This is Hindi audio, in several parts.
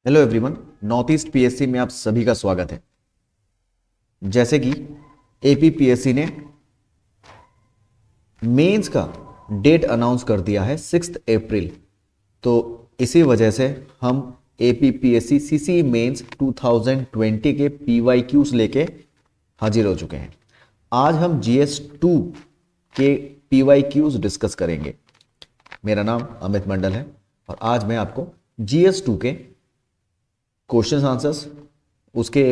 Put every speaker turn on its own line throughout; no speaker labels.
Hello everyone, north east PSC में आप सभी का स्वागत है। जैसे कि एपीपीएससी ने मेंस का डेट अनाउंस कर दिया है 6 अप्रैल। तो इसी वजह से हम एपीपीएससी सीसी मेंस 2020 के पीवाईक्यूज लेके हाजिर हो चुके हैं। आज हम जीएस 2 के पीवाईक्यूज डिस्कस करेंगे। मेरा नाम अमित मंडल है और आज मैं आपको जीएस 2 के क्वेश्चंस आंसर्स, उसके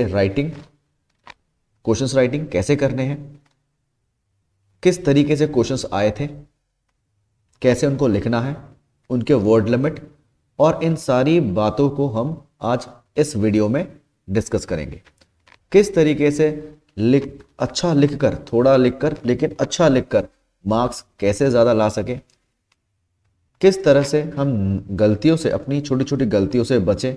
क्वेश्चंस राइटिंग कैसे करने हैं, किस तरीके से क्वेश्चंस आए थे, कैसे उनको लिखना है, उनके वर्ड लिमिट और इन सारी बातों को हम आज इस वीडियो में डिस्कस करेंगे। किस तरीके से अच्छा लिखकर, थोड़ा लिखकर लेकिन अच्छा लिखकर मार्क्स कैसे ज़्यादा ला सके, किस तरह से हम गलतियों से, अपनी छोटी छोटी गलतियों से बचें,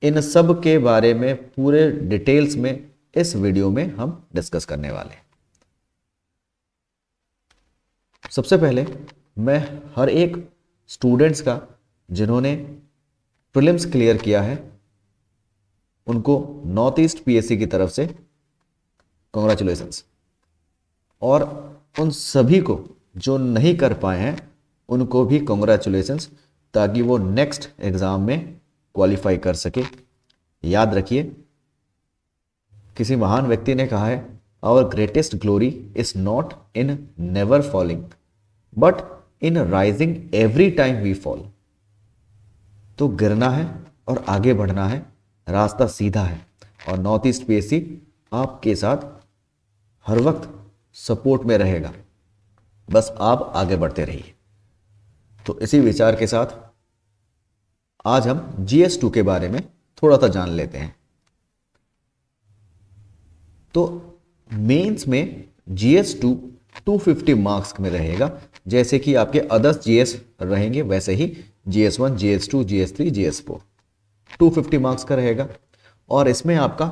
इन सब के बारे में पूरे डिटेल्स में इस वीडियो में हम डिस्कस करने वाले हैं। सबसे पहले मैं हर एक स्टूडेंट्स का जिन्होंने प्रीलिम्स क्लियर किया है उनको नॉर्थ ईस्ट पीएससी की तरफ से कॉन्ग्रेचुलेशंस, और उन सभी को जो नहीं कर पाए हैं उनको भी कॉन्ग्रेचुलेशंस, ताकि वो नेक्स्ट एग्जाम में क्वालिफाई कर सके। याद रखिए, किसी महान व्यक्ति ने कहा है, our greatest glory is not in never falling but in rising every time we fall. तो गिरना है और आगे बढ़ना है, रास्ता सीधा है और नॉर्थ ईस्ट पीएससी आपके साथ हर वक्त सपोर्ट में रहेगा। बस आप आगे बढ़ते रहिए। तो इसी विचार के साथ आज हम जीएस 2 के बारे में थोड़ा सा जान लेते हैं। तो मेंस में जीएस 2 250 मार्क्स में रहेगा। जैसे कि आपके अदर्स जीएस रहेंगे वैसे ही GS 1, GS 2, GS 3, GS 4 250 marks का रहेगा। और इसमें आपका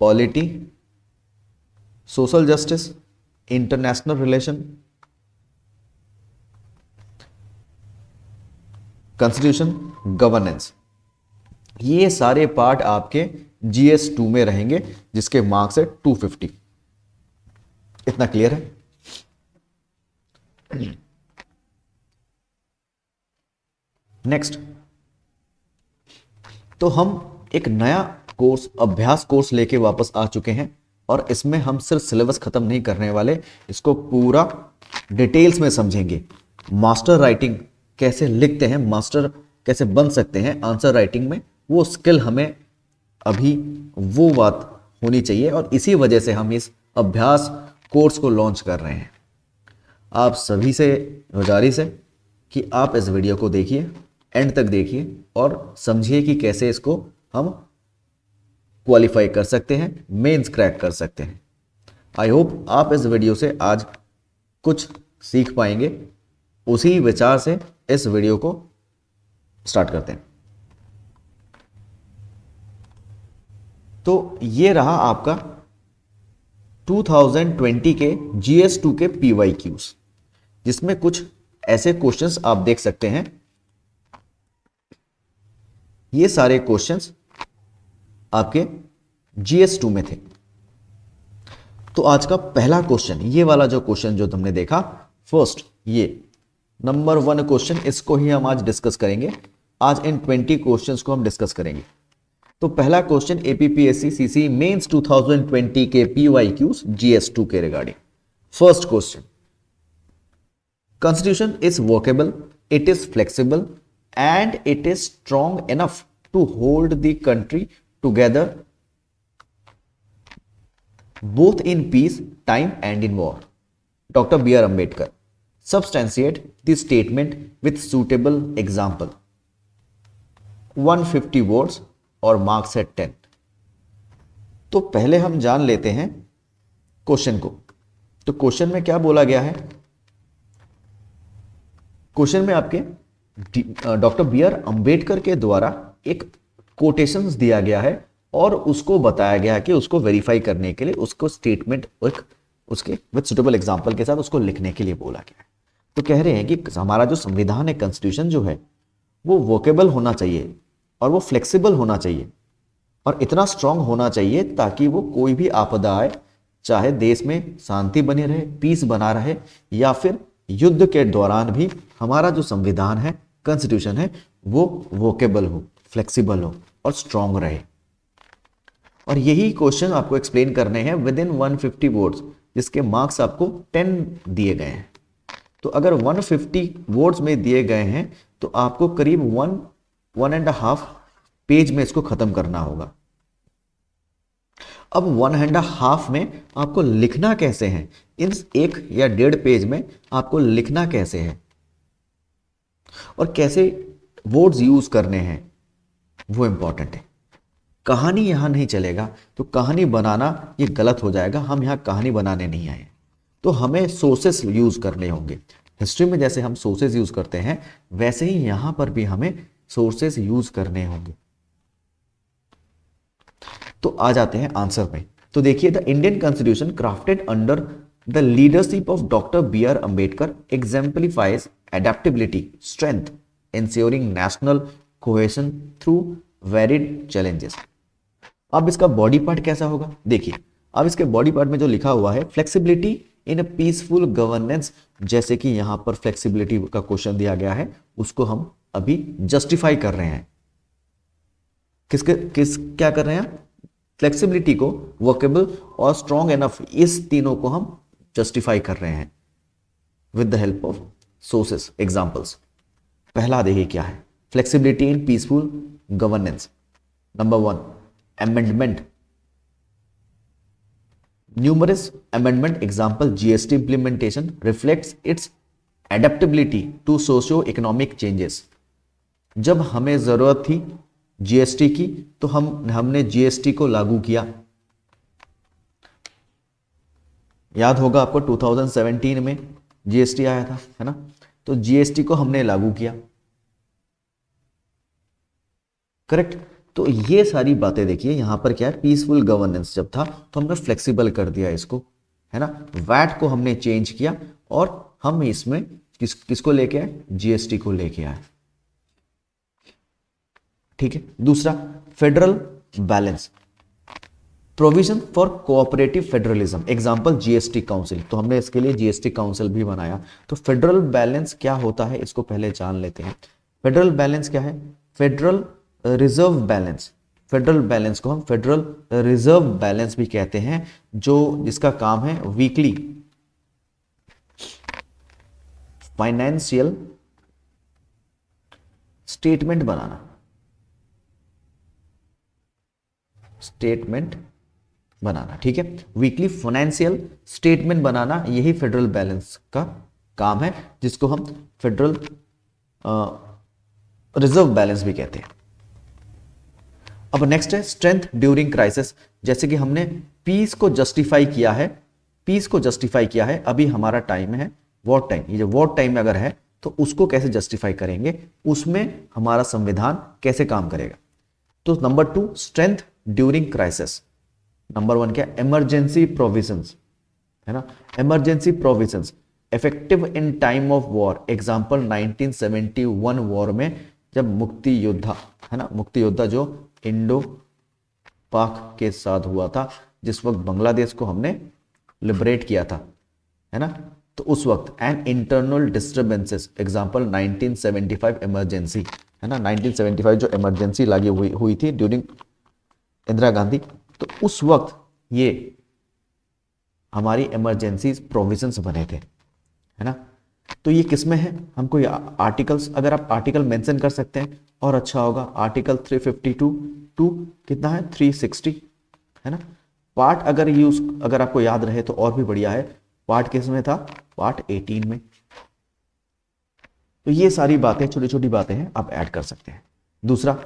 polity, social justice, international relation, constitution, governance, ये सारे पार्ट आपके जीएस 2 में रहेंगे, जिसके मार्क्स है 250। इतना क्लियर है? नेक्स्ट, तो हम एक नया कोर्स, अभ्यास कोर्स लेके वापस आ चुके हैं और इसमें हम सिर्फ सिलेबस खत्म नहीं करने वाले, इसको पूरा डिटेल्स में समझेंगे। मास्टर राइटिंग कैसे लिखते हैं, मास्टर कैसे बन सकते हैं आंसर राइटिंग में, वो स्किल हमें अभी वो बात होनी चाहिए और इसी वजह से हम इस अभ्यास कोर्स को लॉन्च कर रहे हैं। आप सभी से गुजारिश है कि आप इस वीडियो को देखिए, एंड तक देखिए और समझिए कि कैसे इसको हम क्वालिफाई कर सकते हैं, मेंस क्रैक कर सकते हैं। आई होप आप इस वीडियो से आज कुछ सीख पाएंगे। उसी विचार से इस वीडियो को स्टार्ट करते हैं। तो ये रहा आपका 2020 के GS2 के PYQs, जिसमें कुछ ऐसे क्वेश्चंस आप देख सकते हैं। ये सारे क्वेश्चंस आपके GS2 में थे। तो आज का पहला क्वेश्चन, ये वाला जो क्वेश्चन जो तुमने देखा फर्स्ट, ये नंबर 1 क्वेश्चन, इसको ही हम आज डिस्कस करेंगे। आज इन 20 क्वेश्चंस को हम डिस्कस करेंगे। तो पहला क्वेश्चन एपीपीएससी सीसी मेंस 2020 के पीवाईक्यूज GS2 के regarding. First question, constitution is workable, it is flexible and it is strong enough to hold the country together both in peace time and in war. Dr. B.R. Ambedkar. Substantiate the statement with suitable example. 150 words और marks at 10. तो पहले हम जान लेते हैं क्वेश्चन को। तो क्वेश्चन में क्या बोला गया है? क्वेश्चन में आपके डॉक्टर B.R. अंबेडकर के द्वारा एक कोटेशंस दिया गया है और उसको बताया गया कि उसको वेरीफाई करने के लिए उसको स्टेटमेंट उसके विद सुटेबल एग्जांपल के साथ उसको लिखने के लिए बोला गया है। तो कह रहे हैं कि हमारा जो संविधान है, कॉन्स्टिट्यूशन जो है, वो वोकेबल होना चाहिए, और वो फ्लेक्सिबल होना चाहिए और इतना स्ट्रांग होना चाहिए ताकि वो कोई भी आपदा आए, चाहे देश में शांति बनी रहे, पीस बना रहे, या फिर युद्ध के दौरान भी हमारा जो संविधान है, कॉन्स्टिट्यूशन है, वो वोकेबल हो, फ्लेक्सिबल हो और स्ट्रांग रहे। और यही क्वेश्चन आपको एक्सप्लेन करने हैं विद इन 150 वर्ड्स, जिसके मार्क्स आपको 10 दिए गए हैं। तो अगर 150 वर्ड्स में दिए गए हैं तो आपको करीब 1.5 पेज में इसको खत्म करना होगा। अब 1.5 में आपको लिखना कैसे है, इन 1 या 1.5 पेज में आपको लिखना कैसे है और कैसे वर्ड्स यूज करने हैं, वो इंपॉर्टेंट है। कहानी यहां नहीं चलेगा, तो कहानी बनाना ये गलत हो जाएगा। हम यहां कहानी बनाने नहीं आए, तो हमें सोर्सेस यूज करने होंगे। हिस्ट्री में जैसे हम सोर्सेस यूज करते हैं, वैसे ही यहां पर भी हमें सोर्सेस यूज करने होंगे। तो आ जाते हैं आंसर में। तो देखिए, the Indian constitution crafted under the leadership of doctor B R Ambedkar exemplifies adaptability, strength, ensuring national cohesion through varied challenges. अब इसका बॉडी पार्ट कैसा होगा, देखिए। अब इसके बॉडी पार्ट में जो लिखा हुआ है, flexibility in a peaceful governance, जैसे कि यहां पर फ्लेक्सिबिलिटी का क्वेश्चन दिया गया है, उसको हम अभी जस्टिफाई कर रहे हैं। क्या कर रहे हैं? फ्लेक्सिबिलिटी को, वर्केबल और स्ट्रॉन्ग एनफ, इस तीनों को हम जस्टिफाई कर रहे हैं with the help of sources, examples. पहला देखिए क्या है, flexibility in peaceful governance. Number 1, amendment. Numerous amendment example GST implementation reflects its adaptability to socio-economic changes. जब हमें जरूरत थी जीएसटी की तो हमने जीएसटी को लागू किया। याद होगा आपको 2017 में जीएसटी आया था, है ना? तो जीएसटी को हमने लागू किया, करेक्ट। तो ये सारी बातें देखिए, यहां पर क्या है, पीसफुल गवर्नेंस जब था तो हमने फ्लेक्सिबल कर दिया इसको, है ना। वैट को हमने चेंज किया और हम इसमें किसको लेके आए, जीएसटी को लेके आए, ठीक है। दूसरा, federal balance, provision for cooperative federalism, example GST council. तो हमने इसके लिए जीएसटी काउंसिल भी बनाया। तो फेडरल बैलेंस क्या होता है, इसको पहले जान लेते हैं। फेडरल बैलेंस क्या है? Federal reserve balance. Federal balance को हम फेडरल रिजर्व बैलेंस भी कहते हैं, जो जिसका काम है वीकली फाइनेंशियल स्टेटमेंट बनाना, ठीक है। वीकली फाइनेंशियल स्टेटमेंट बनाना, यही फेडरल बैलेंस का काम है, जिसको हम फेडरल रिजर्व बैलेंस भी कहते हैं। अब नेक्स्ट है स्ट्रेंथ ड्यूरिंग क्राइसिस। जैसे कि हमने पीस को जस्टिफाई किया है, अभी हमारा टाइम है वॉर टाइम। ये जो वॉर टाइम अगर है तो उसको कैसे जस्टिफाई करेंगे, उसमें हमारा संविधान कैसे काम करेगा। तो number 2, strength during crisis. Number 1 क्या, इमरजेंसी प्रोविजंस, है ना। Emergency provisions effective in time of war. Example 1971 war में जब मुक्ति योद्धा, है ना, मुक्ति योद्धा जो इंडो पाक के साथ हुआ था, जिस वक्त बांग्लादेश को हमने लिबरेट किया था, है ना। तो उस वक्त and internal disturbances, example 1975 emergency, है ना। 1975 जो इमरजेंसी लागू हुई थी ड्यूरिंग इंदिरा गांधी, तो उस वक्त ये हमारी इमरजेंसी प्रोविजंस बने थे, है ना। तो ये किस में है, हमको ये आर्टिकल्स, अगर आप आर्टिकल मेंशन कर सकते हैं और अच्छा होगा। आर्टिकल 352 टू कितना है 360, है ना। पार्ट अगर आपको याद रहे तो और भी बढ़िया है। पार्ट किस में था, पार्ट 18 में। तो ये सारी बातें, छोटी छोटी बातें हैं, आप ऐड कर सकते हैं। दूसरा,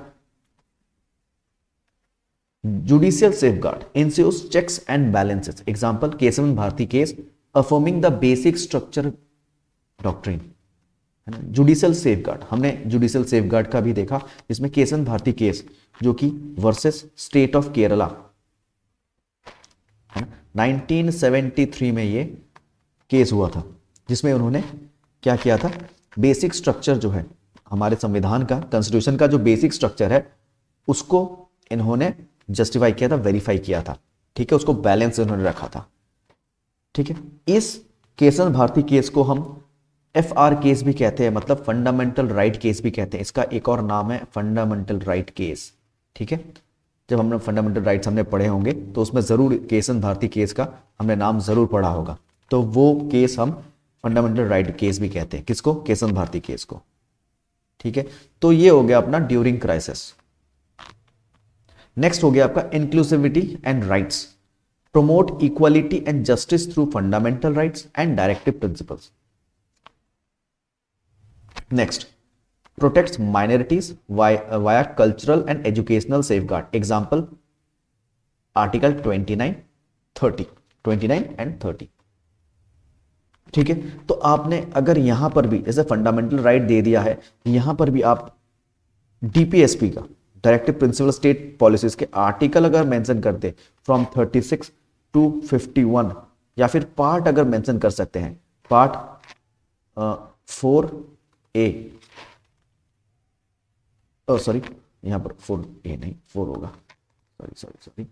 judicial safeguard ensures checks and balances. Example Keshavan Bharati case, affirming the basic structure doctrine, है ना। जुडिशियल सेफगार्ड, हमने जुडिशियल सेफगार्ड का भी देखा, जिसमें केशवन भारती केस जो कि वर्सेस स्टेट ऑफ केरला, है ना, 1973 में ये केस हुआ था, जिसमें उन्होंने क्या किया था, बेसिक स्ट्रक्चर जो है हमारे संविधान का, कॉन्स्टिट्यूशन का जो बेसिक स्ट्रक्चर है, उसको इन्होंने जस्टिफाई किया था, वेरीफाई किया था, ठीक है, उसको बैलेंस इन्होंने रखा था, ठीक है। इस केशन भारती केस को हम FR केस भी कहते हैं, मतलब फंडामेंटल राइट केस भी कहते हैं। इसका एक और नाम है फंडामेंटल राइट केस, ठीक है। जब हमने फंडामेंटल राइट्स हमने पढ़े होंगे तो उसमें जरूर केशन भारती केस का हमने नाम जरूर पढ़ा होगा, तो वो केस हम फंडामेंटल राइट केस भी कहते हैं। किसको? केशन भारती केस को, ठीक है। तो ये हो गया अपना ड्यूरिंग क्राइसिस। नेक्स्ट हो गया आपका inclusivity and rights, promote equality and justice through fundamental rights and directive principles. Next, protects minorities via cultural and educational safeguard. Example, Article 29, 30, 29 and 30. ठीक है, तो आपने अगर यहां पर भी जैसे फंडामेंटल राइट दे दिया है, यहां पर भी आप DPSP का डायरेक्टिव प्रिंसिपल स्टेट पॉलिसीज के आर्टिकल अगर मेंशन करते फ्रॉम 36 टू 51, या फिर पार्ट अगर मेंशन कर सकते हैं, पार्ट 4A, सॉरी यहां पर 4A नहीं 4 होगा, सॉरी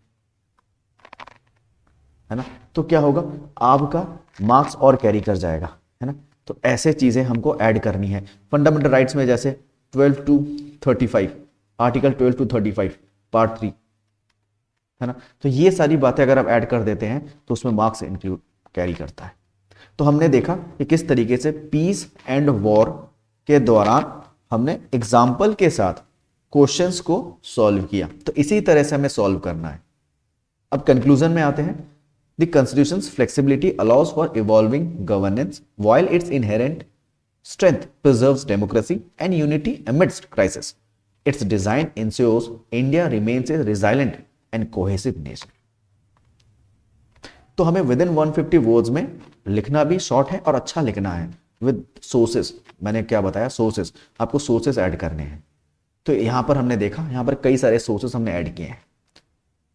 है ना, तो क्या होगा आपका मार्क्स और कैरी कर जाएगा, है ना। तो ऐसे चीजें हमको ऐड करनी है फंडामेंटल राइट्स में, जैसे 12 टू 35, आर्टिकल 12 टू 35 पार्ट 3, है ना। तो ये सारी बातें अगर आप ऐड कर देते हैं तो उसमें मार्क्स इंक्लूड कैरी करता है। तो हमने देखा कि किस तरीके से पीस एंड वॉर के दौरान हमने एग्जाम्पल के साथ क्वेश्चंस को सॉल्व किया, तो इसी तरह से हमें सॉल्व करना है। अब कंक्लूजन में आते हैं। The constitutions flexibility allows for evolving governance while it's inherent strength preserves democracy and unity amidst crisis. Its design ensures India remains a resilient and cohesive nation. तो हमें विद इन 150 वर्ड्स में लिखना भी शॉर्ट है और अच्छा लिखना है विद सोर्सेस। मैंने क्या बताया, सोर्सेस, आपको सोर्सेस ऐड करने हैं। तो यहां पर हमने देखा, यहां पर कई सारे सोर्सेस हमने ऐड किए हैं,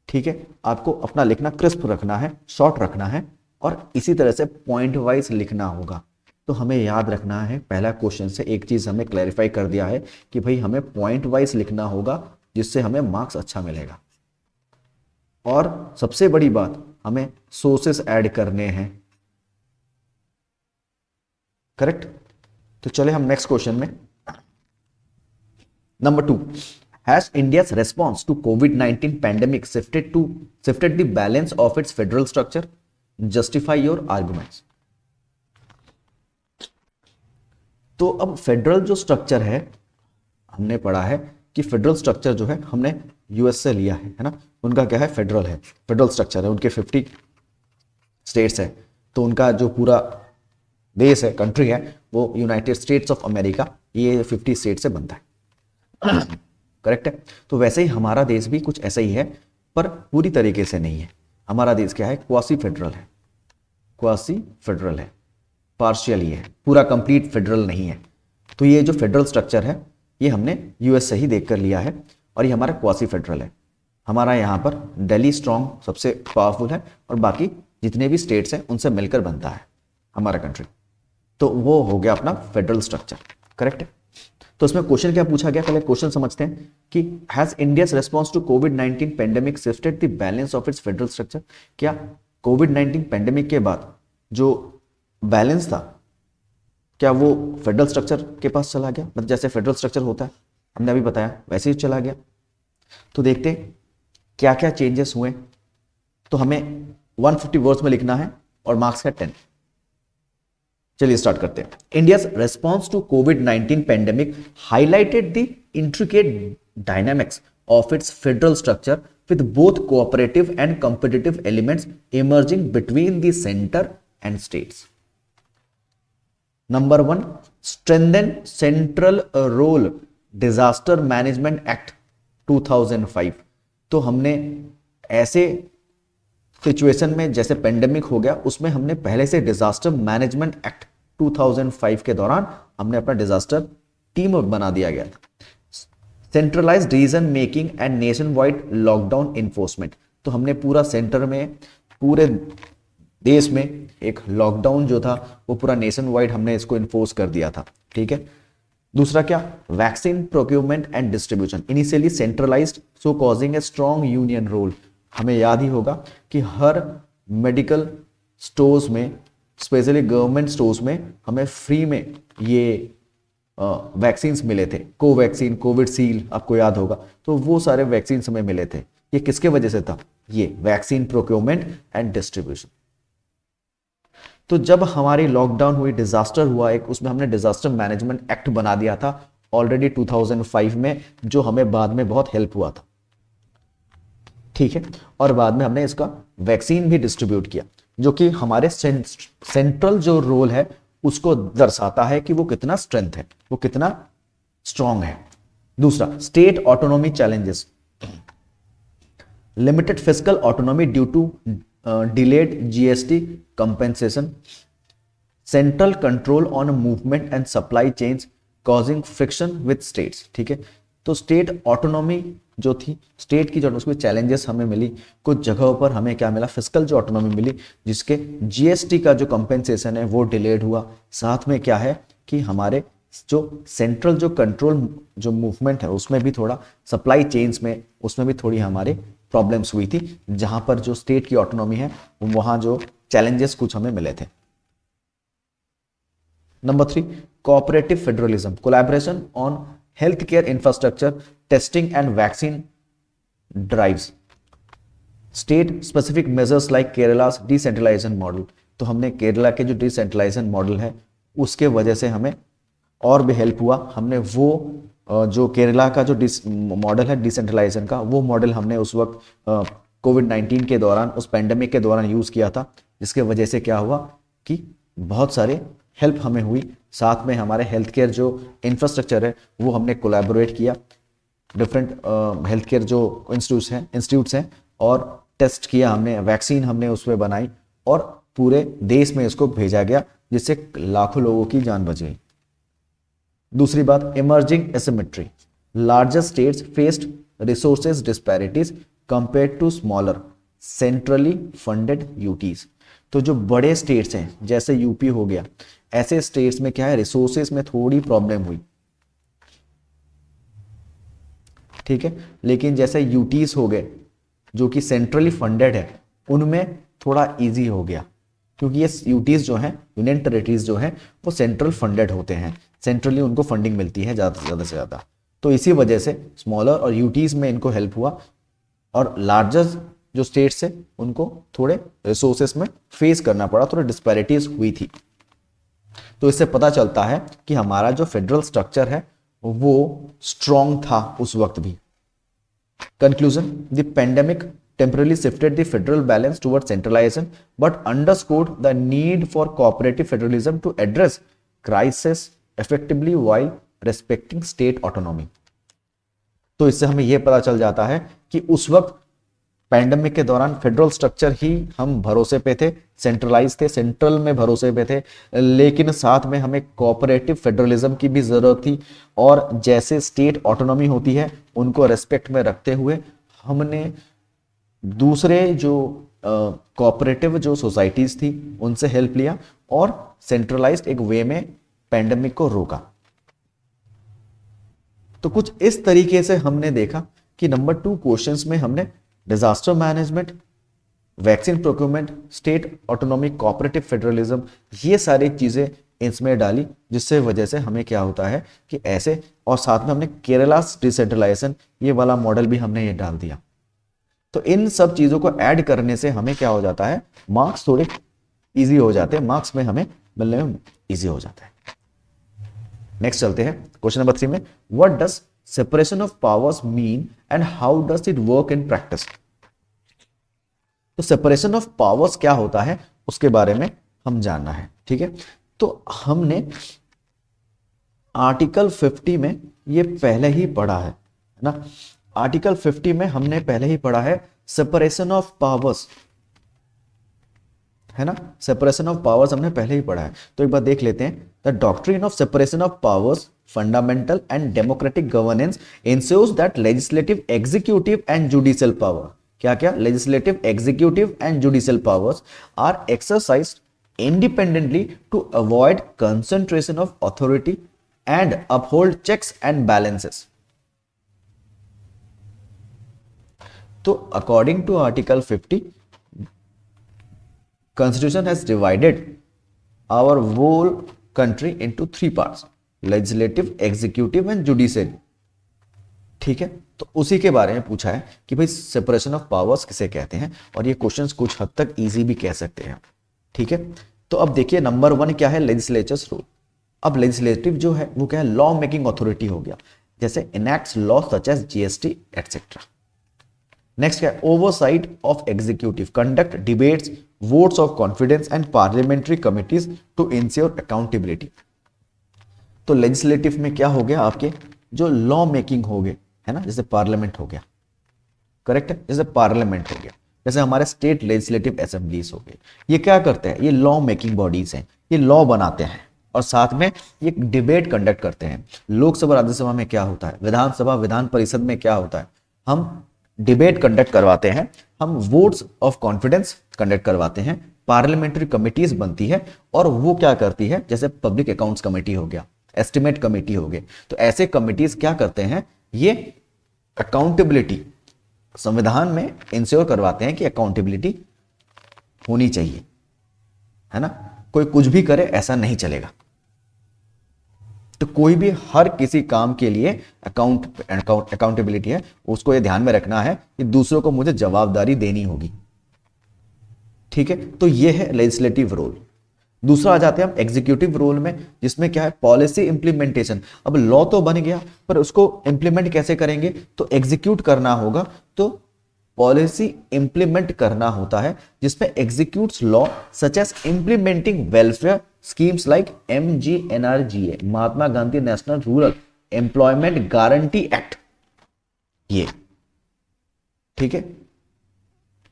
ठीक है। आपको अपना लिखना क्रिस्प रखना है, शॉर्ट रखना है, और इसी तरह से पॉइंट वाइज लिखना होगा। तो हमें याद रखना है, पहला क्वेश्चन से एक चीज हमें क्लैरिफाई कर दिया है कि भाई हमें पॉइंट वाइज लिखना होगा, जिससे हमें मार्क्स अच्छा मिलेगा। और सबसे बड़ी बात, हमें सोर्सेस ऐड करने हैं, करेक्ट। तो चले हम नेक्स्ट क्वेश्चन में। Number 2, has India's response to कोविड-19 pandemic shifted the balance of its federal structure? Justify your arguments. तो अब फेडरल जो स्ट्रक्चर है, हमने पढ़ा है कि फेडरल स्ट्रक्चर जो है हमने यूएस से लिया है ना। उनका क्या है, फेडरल है, फेडरल स्ट्रक्चर है, उनके 50 स्टेट्स है। तो उनका जो पूरा देश है, कंट्री है, वो यूनाइटेड स्टेट्स ऑफ अमेरिका, ये 50 स्टेट से बनता है, करेक्ट है। तो वैसे ही हमारा देश भी कुछ ऐसा ही है, पर पूरी तरीके से नहीं है। हमारा देश क्या है, क्वासी फेडरल है, क्वासी फेडरल है, पार्शियली है, पूरा कंप्लीट फेडरल नहीं है। तो ये जो फेडरल स्ट्रक्चर है ये हमने यूएस से ही देखकर लिया है, और ये हमारा क्वासी फेडरल है। हमारा यहाँ पर दिल्ली स्ट्रॉन्ग सबसे पावरफुल है, और बाकी जितने भी स्टेट्स हैं उनसे मिलकर बनता है हमारा कंट्री। तो वो हो गया अपना फेडरल स्ट्रक्चर, करेक्ट है। तो इसमें क्वेश्चन क्या पूछा गया, पहले क्वेश्चन समझते हैं कि हैज इंडियाज रेस्पॉन्स टू कोविड-19 pandemic shifted the balance of its federal structure? क्या कोविड-19 पेंडेमिक के बाद जो बैलेंस था, क्या वो फेडरल स्ट्रक्चर के पास चला गया? मतलब जैसे फेडरल स्ट्रक्चर होता है, हमने अभी बताया, वैसे ही चला गया। तो देखते हैं क्या क्या चेंजेस हुए। तो हमें 150 वर्ड्स में लिखना है और मार्क्स है 10। चलिए स्टार्ट करते हैं। इंडियाज रेस्पॉन्स टू कोविड-19 pandemic highlighted the intricate dynamics of its federal structure with both cooperative and competitive elements emerging between the center and states. Number 1, strengthen central role disaster management act 2005. तो हमने ऐसे सिचुएशन में जैसे पेंडेमिक हो गया, उसमें हमने पहले से डिजास्टर मैनेजमेंट एक्ट 2005 के दौरान हमने अपना डिजास्टर टीम बना दिया गया था। Centralised decision making and nation wide lockdown enforcement, तो हमने पूरा सेंटर में, पूरे देश में एक लॉकडाउन जो था वो पूरा नेशन वाइड हमने इसको इन्फोर्स कर दिया था, ठीक है। दूसरा क्या, vaccine procurement and distribution initially centralised so causing a strong union role. हमें याद ही होगा कि हर मेडिकल स्टोर्स में, स्पेशली गवर्नमेंट स्टोर्स में, हमें फ्री में ये वैक्सीन्स मिले थे। कोवैक्सीन, कोविडशील्ड, आपको याद होगा। तो वो सारे वैक्सीन हमें मिले थे। ये किसके वजह से था? ये वैक्सीन प्रोक्योरमेंट एंड डिस्ट्रीब्यूशन। तो जब हमारी लॉकडाउन हुई, डिजास्टर हुआ एक, उसमें हमने डिजास्टर मैनेजमेंट एक्ट बना दिया था ऑलरेडी 2005 में, जो हमें बाद में बहुत हेल्प हुआ था, ठीक है। और बाद में हमने इसका वैक्सीन भी डिस्ट्रीब्यूट किया, जो कि हमारे सेंट्रल जो रोल है उसको दर्शाता है कि वो कितना स्ट्रेंथ है, वो कितना स्ट्रांग है। दूसरा, state autonomy challenges, limited fiscal autonomy due to delayed GST compensation, central control on movement and supply chains causing friction with states, ठीक है। तो स्टेट ऑटोनॉमी जो थी, स्टेट की जो उसमें चैलेंजेस हमें मिली, कुछ जगहों पर हमें क्या मिला, फिस्कल जो ऑटोनॉमी मिली, जिसके जीएसटी का जो कंपेंसेशन है वो डिलेड हुआ। साथ में क्या है कि हमारे जो सेंट्रल जो कंट्रोल जो मूवमेंट है उसमें भी थोड़ा, सप्लाई चेन्स में उसमें भी थोड़ी हमारे प्रॉब्लम्स हुई थी, जहां पर जो स्टेट की ऑटोनॉमी है वहां जो चैलेंजेस कुछ हमें मिले थे। Number 3, cooperative federalism, collaboration on health care infrastructure, testing and vaccine drives, state specific measures like Kerala's decentralisation model. तो हमने केरला के जो डिसेंट्रलाइजेशन मॉडल है उसके वजह से हमें और भी हेल्प हुआ। हमने वो जो केरला का जो मॉडल है डिसेंट्रलाइजेशन का, वो मॉडल हमने उस वक्त कोविड-19 के दौरान, उस पेंडेमिक के दौरान यूज़ किया था, जिसके वजह से क्या हुआ कि बहुत सारे हेल्प हमें हुई। साथ में हमारे हेल्थ केयर जो इंफ्रास्ट्रक्चर है वो हमने कोलैबोरेट किया, डिफरेंट हेल्थ केयर जो इंस्टीट्यूट्स हैं, और टेस्ट किया हमने, वैक्सीन हमने उसमें बनाई और पूरे देश में इसको भेजा गया, जिससे लाखों लोगों की जान बच गई। दूसरी बात, emerging asymmetry, larger states faced resources disparities compared to smaller centrally funded UTs. तो जो बड़े स्टेट्स हैं जैसे यूपी हो गया, ऐसे स्टेट्स में क्या है, रिसोर्सेज में थोड़ी प्रॉब्लम हुई, ठीक है। लेकिन जैसे यूटीज हो गए जो कि सेंट्रली फंडेड है, उनमें थोड़ा इजी हो गया, क्योंकि ये यूटीज जो हैं, यूनियन टेरिटरीज जो हैं, वो सेंट्रल फंडेड होते हैं, सेंट्रली उनको फंडिंग मिलती है ज़्यादा से ज़्यादा। तो इसी वजह से स्मॉलर और यूटीज में इनको हेल्प हुआ, और लार्जर जो स्टेट्स है उनको थोड़े रिसोर्सेस में फेस करना पड़ा, थोड़ी डिस्पैरिटीज हुई थी। तो इससे पता चलता है कि हमारा जो फेडरल स्ट्रक्चर है वो स्ट्रॉन्ग था उस वक्त भी। Conclusion, the pandemic temporarily shifted the federal balance towards centralization but underscored the need for cooperative federalism to address crisis effectively while respecting state autonomy। तो इससे हमें यह पता चल जाता है कि उस वक्त पैंडेमिक के दौरान फेडरल स्ट्रक्चर ही हम भरोसे पे थे, सेंट्रलाइज थे, सेंट्रल में भरोसे पे थे, लेकिन साथ में हमें कोऑपरेटिव फेडरलिज्म की भी जरूरत थी। और जैसे स्टेट ऑटोनॉमी होती है उनको रेस्पेक्ट में रखते हुए हमने दूसरे जो कोऑपरेटिव जो सोसाइटीज थी उनसे हेल्प लिया और सेंट्रलाइज्ड एक वे में पैंडेमिक को रोका। तो कुछ इस तरीके से हमने देखा कि नंबर 2 क्वेश्चंस में हमने disaster management, vaccine procurement, state autonomy, cooperative federalism, ये सारी चीजें इसमें डाली, जिससे वजह से हमें क्या होता है कि ऐसे, और साथ में हमने केरला डिसेंट्रलाइजेशन ये वाला मॉडल भी हमने ये डाल दिया। तो इन सब चीजों को ऐड करने से हमें क्या हो जाता है, मार्क्स थोड़े इजी हो जाते हैं, मार्क्स में हमें मिलने में इजी हो जाता है। नेक्स्ट चलते हैं क्वेश्चन नंबर 3 में, what does separation of powers mean and how does it work in practice. तो सेपरेशन ऑफ पावर्स क्या होता है उसके बारे में हम जानना है, ठीक है। तो हमने आर्टिकल 50 में ये पहले ही पढ़ा है ना, आर्टिकल 50 में हमने पहले ही पढ़ा है सेपरेशन ऑफ पावर्स, है ना, सेपरेशन ऑफ पावर्स हमने पहले ही पढ़ा है। तो एक बार देख लेते हैं, the doctrine of separation of powers fundamental and democratic governance ensures that legislative, executive and judicial power, क्या क्या, legislative, executive and judicial powers are exercised independently to avoid concentration of authority and uphold checks and balances. तो according to article 50, Constitution has divided our whole country into three parts: legislative, executive and judiciary। ठीक है, तो उसी के बारे में पूछा है कि भाई सेपरेशन ऑफ पावर्स किसे कहते हैं, और ये क्वेश्चंस कुछ हद तक इजी भी कह सकते हैं। ठीक है, तो अब देखिए नंबर 1 क्या है, लेजिस्लेचर्स रूल। अब लेजिस्लेटिव जो है वो क्या है, लॉ मेकिंग अथॉरिटी हो गया, जैसे enacts law such as GST etcetera. Next क्या है, oversight of executive, conduct debates, votes of confidence and parliamentary committees to ensure accountability. तो लेजिस्लेटिव में क्या हो गया, आपके जो लॉ मेकिंग हो गए, है ना, जैसे पार्लियामेंट हो गया, करेक्ट है, जैसे पार्लियामेंट हो गया, जैसे हमारे स्टेट लेजिस्लेटिव असेंबलीज हो गए, ये क्या करते हैं, ये लॉ मेकिंग बॉडीज हैं, ये लॉ बनाते हैं और साथ में ये डिबेट कंडक्ट करते हैं। लोकसभा राज्यसभा में क्या होता है, विधानसभा विधान परिषद में क्या होता है, हम डिबेट कंडक्ट करवाते हैं, हम वोट्स ऑफ कॉन्फिडेंस कंडक्ट करवाते हैं, पार्लियामेंट्री कमिटीज बनती है और वो क्या करती है, जैसे पब्लिक अकाउंट्स कमेटी हो गया, एस्टिमेट कमेटी हो गए, तो ऐसे कमिटीज क्या करते हैं, ये अकाउंटेबिलिटी संविधान में इंश्योर करवाते हैं कि अकाउंटेबिलिटी होनी चाहिए, है ना, कोई कुछ भी करे ऐसा नहीं चलेगा। तो कोई भी हर किसी काम के लिए अकाउंटेबिलिटी है, उसको ये ध्यान में रखना है कि दूसरों को मुझे जवाबदारी देनी होगी। ठीक है, तो ये है लेजिस्लेटिव रोल। दूसरा आ जाते हैं हम एग्जीक्यूटिव रोल में, जिसमें क्या है, पॉलिसी इंप्लीमेंटेशन। अब लॉ तो बन गया पर उसको इंप्लीमेंट कैसे करेंगे, तो एग्जीक्यूट करना होगा, तो पॉलिसी इंप्लीमेंट करना होता है, जिसमें executes law such as implementing welfare schemes like MGNRGA, Mahatma Gandhi national rural employment guarantee act. ये ठीक है,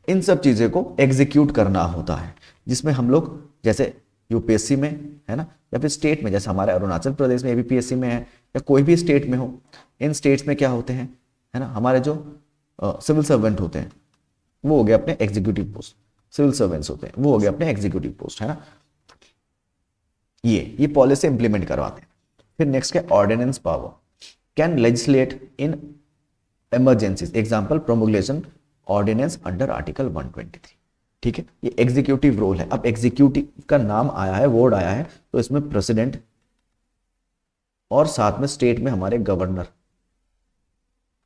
इन सब चीजें को एग्जीक्यूट करना होता है, जिसमें हम लोग जैसे यूपीएससी में, है ना, या फिर स्टेट में, जैसे हमारे अरुणाचल प्रदेश में एबीपीएससी में है, या कोई भी स्टेट में हो, इन स्टेट्स में क्या होते हैं, है ना, हमारे जो सिविल सर्वेंट होते हैं वो हो गए अपने एग्जीक्यूटिव पोस्ट, सिविल सर्वेंट्स होते हैं वो हो गए अपने एग्जीक्यूटिव पोस्ट, है ना, ये पॉलिसी इंप्लीमेंट करवाते हैं। फिर नेक्स्ट क्या, ordinance power, can legislate in emergencies, example promulgation ordinance under article 123। ठीक है, ये एग्जीक्यूटिव रोल है। अब एग्जीक्यूटिव का नाम आया है, वर्ड आया है, तो इसमें प्रेसिडेंट और साथ में स्टेट में हमारे गवर्नर,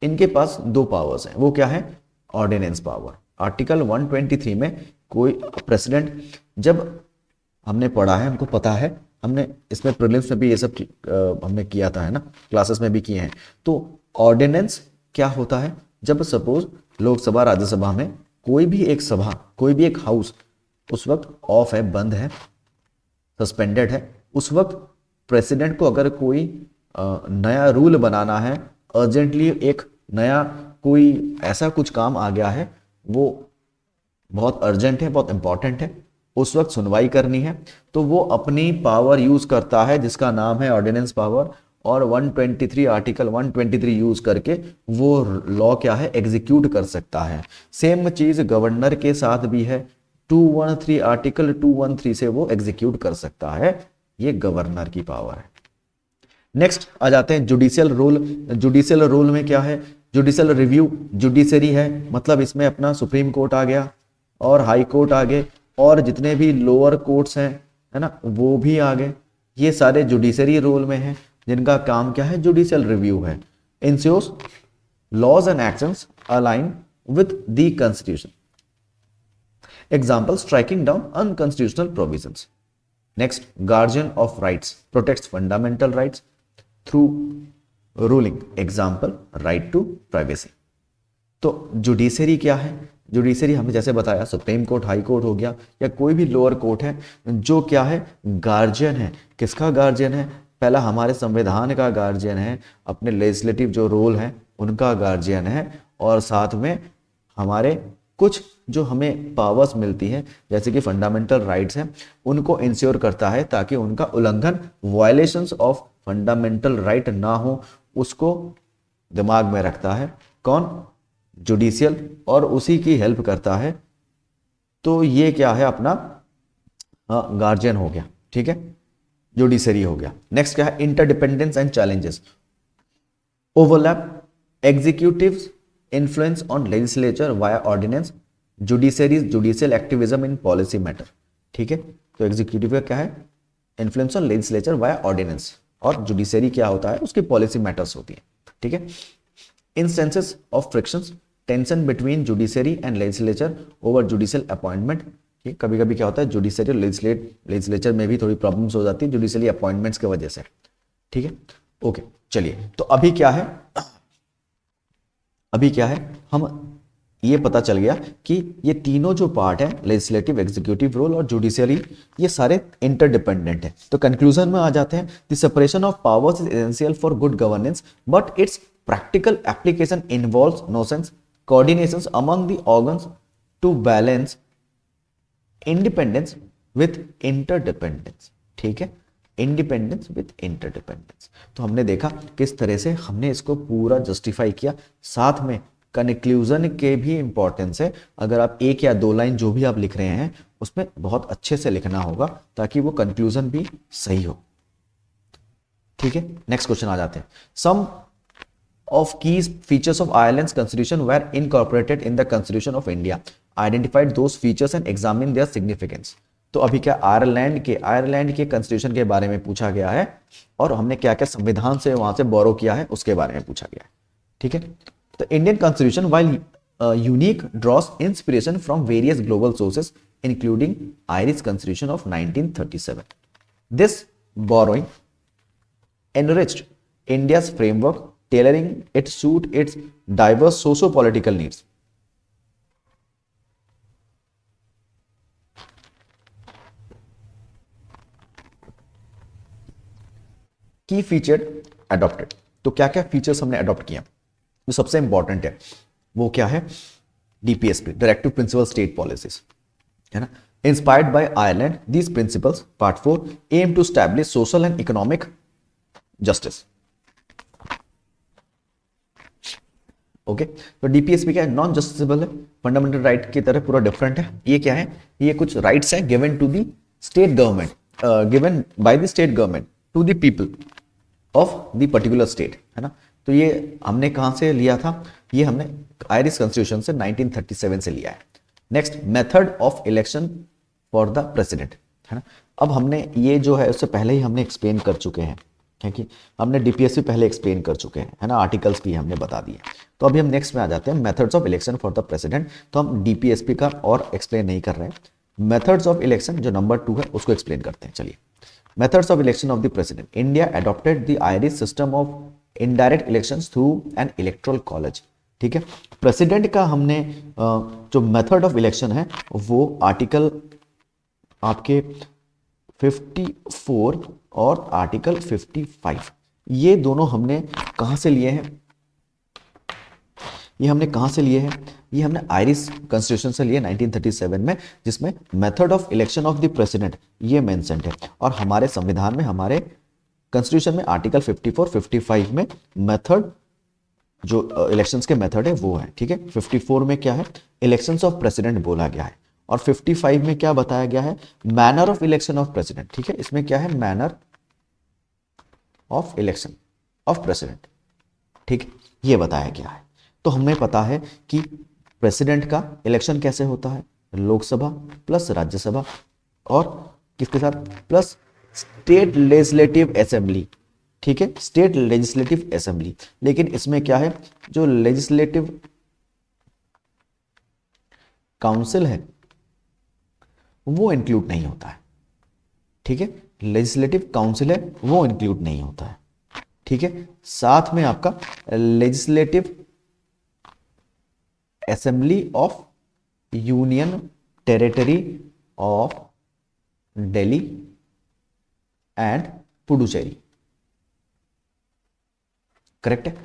इनके पास दो पावर्स हैं। वो क्या है, ऑर्डिनेंस पावर। आर्टिकल 123 में कोई प्रेसिडेंट, जब हमने पढ़ा है, हमको पता है, हमने इसमें प्रीलिम्स में भी ये सब हमने किया था, है ना, क्लासेस में भी किए हैं। तो ऑर्डिनेंस क्या होता है, जब सपोज लोकसभा राज्यसभा में कोई भी एक सभा, कोई भी एक हाउस उस वक्त ऑफ है, बंद है, सस्पेंडेड है, उस वक्त प्रेसिडेंट को अगर कोई नया रूल बनाना है, अर्जेंटली एक नया कोई ऐसा कुछ काम आ गया है, वो बहुत अर्जेंट है, बहुत इंपॉर्टेंट है, उस वक्त सुनवाई करनी है, तो वो अपनी पावर यूज करता है जिसका नाम है ऑर्डिनेंस पावर, और 123 आर्टिकल 123 यूज करके वो लॉ क्या है, एग्जीक्यूट कर सकता है। सेम चीज गवर्नर के साथ भी है, 213 आर्टिकल 213 से वो एग्जीक्यूट कर सकता है, ये गवर्नर की पावर है। नेक्स्ट आ जाते हैं जुडिशियल रोल। जुडिशियल रोल में क्या है, जुडिशियल रिव्यू, जुडिशरी है, मतलब इसमें अपना सुप्रीम कोर्ट आ गया और हाई कोर्ट आ गए, और जितने भी लोअर कोर्ट्स हैं, है ना, वो भी आ गए, ये सारे जुडिशरी रोल में हैं, जिनका काम क्या है, जुडिशियल रिव्यू है। Ensures laws and actions align with the constitution, example striking down unconstitutional provisions. Next, guardian of rights, protects fundamental rights through ruling, example right to privacy. तो जुडिशरी क्या है, जुडिशरी हमने जैसे बताया सुप्रीम कोर्ट, हाई कोर्ट हो गया, या कोई भी लोअर कोर्ट है, जो क्या है, गार्जियन है। किसका गार्जियन है, पहला हमारे संविधान का गार्जियन है, अपने लेजिस्लेटिव जो रोल है उनका गार्जियन है, और साथ में हमारे कुछ जो हमें पावर्स मिलती हैं जैसे कि फंडामेंटल राइट्स हैं, उनको इंश्योर करता है ताकि उनका उल्लंघन, वायलेशंस ऑफ फंडामेंटल राइट ना हो, उसको दिमाग में रखता है कौन, जुडिशियल, और उसी की हेल्प करता है। तो ये क्या है, अपना गार्जियन हो गया। ठीक है, जुडिशरी हो गया। नेक्स्ट क्या है, interdependence and challenges, overlap, executive influence on legislature via ordinance, judiciary's judicial activism in policy matter. ठीक है, तो एग्जीक्यूटिव का क्या है, influence on legislature via ordinance, और जुडिशरी क्या होता है, उसकी पॉलिसी मैटर्स होती है। ठीक है, instances of frictions, tension between judiciary and legislature over judicial appointment. कभी कभी क्या होता है, जुडिशरी और लेजिस्लेचर में भी थोड़ी प्रॉब्लम्स हो जाती है जुडिशियली अपॉइंटमेंट्स की वजह से। ठीक है, ओके, चलिए, तो अभी क्या है, हम ये पता चल गया कि ये तीनों जो पार्ट है, लेजिस्लेटिव, एग्जीक्यूटिव रोल और जुडिशियरी, ये सारे इंटरडिपेंडेंट है। तो कंक्लूजन में आ जाते हैं, the separation of powers is essential for good governance but its practical application involves notions coordinations among the organs to balance independence with interdependence. ठीक है, इंडिपेंडेंस विथ इंटरडिपेंडेंस। तो हमने देखा किस तरह से हमने इसको पूरा जस्टिफाई किया, साथ में कंक्लूजन के भी इंपॉर्टेंस है। अगर आप एक या दो लाइन जो भी आप लिख रहे हैं उसमें बहुत अच्छे से लिखना होगा ताकि वो कंक्लूजन भी सही हो। ठीक है, नेक्स्ट क्वेश्चन आ जाते हैं। सम of key features of Ireland's constitution were incorporated in the constitution of India. Identified those features and examine their significance. तो अभी क्या आयरलैंड के कॉन्स्टिट्यूशन के बारे में पूछा गया है और हमने क्या क्या संविधान से वहां से बोरो किया है उसके बारे में पूछा गया है। ठीक है, तो Indian constitution while unique draws inspiration from various global sources including Irish constitution of 1937. This borrowing enriched India's framework, tailoring it suit its diverse socio-political needs. की फीचर अडॉप्टेड, तो क्या क्या फीचर्स हमने अडॉप्ट किया, जो सबसे इंपॉर्टेंट है वो क्या है, DPSP, directive principle state policies, है ना। Inspired by Ireland, these principles, part 4, aim to establish social and economic justice. Okay, तो डीपीएसपी क्या है, नॉन जस्टिसेबल है, फंडामेंटल राइट की तरह पूरा डिफरेंट है। ये क्या है, ये कुछ राइट्स है given to the state government, given by the state government to the people of the particular state, है ना। तो ये हमने कहां से लिया था, ये हमने आयरिश कॉन्स्टिट्यूशन से 1937 से लिया है। Next, method of election for the president, है ना। अब हमने ये जो है उससे पहले ही हमने एक्सप्लेन कर चुके हैं, क्योंकि हमने डीपीएसपी पहले एक्सप्लेन कर चुके हैं, है ना, आर्टिकल्स भी हमने बता दिए। तो अभी हम नेक्स्ट में आ जाते हैं, methods of election for the president. तो हम डीपीएसपी का और एक्सप्लेन नहीं कर रहे हैं, मेथड्स ऑफ इलेक्शन जो नंबर 2 है उसको एक्सप्लेन करते हैं। चलिए, methods of election of the president. India adopted the Irish system of indirect elections through an electoral college. ठीक है, प्रेसिडेंट का हमने जो मेथड ऑफ इलेक्शन है वो आर्टिकल आपके 54 और आर्टिकल 55, ये दोनों हमने कहां से लिए हैं, ये हमने कहां से लिए हैं, ये हमने आयरिश कॉन्स्टिट्यूशन से लिए 1937 में, जिसमें method of election of the president ये मेंशन्ड है। और हमारे संविधान में, हमारे कॉन्स्टिट्यूशन में आर्टिकल 54, 55 में मेथड जो इलेक्शंस के मेथड है वो है। ठीक है, 54 में क्या है, इलेक्शंस ऑफ प्रेसिडेंट बोला गया है, और 55 में क्या बताया गया है, manner of election of president. ठीक है, इसमें क्या है, manner of election of president. ठीक, ये बताया गया है। तो हमें पता है कि प्रेसिडेंट का इलेक्शन कैसे होता है, लोकसभा प्लस राज्यसभा और किसके साथ, प्लस स्टेट लेजिस्लेटिव असेंबली। ठीक है, स्टेट लेजिस्लेटिव असेंबली। लेकिन इसमें क्या है, जो लेजिस्लेटिव काउंसिल है वो इंक्लूड नहीं होता है। ठीक है, लेजिस्लेटिव काउंसिल है वो इंक्लूड नहीं होता है। ठीक है, साथ में आपका legislative assembly of union territory of Delhi and Puducherry, correct है।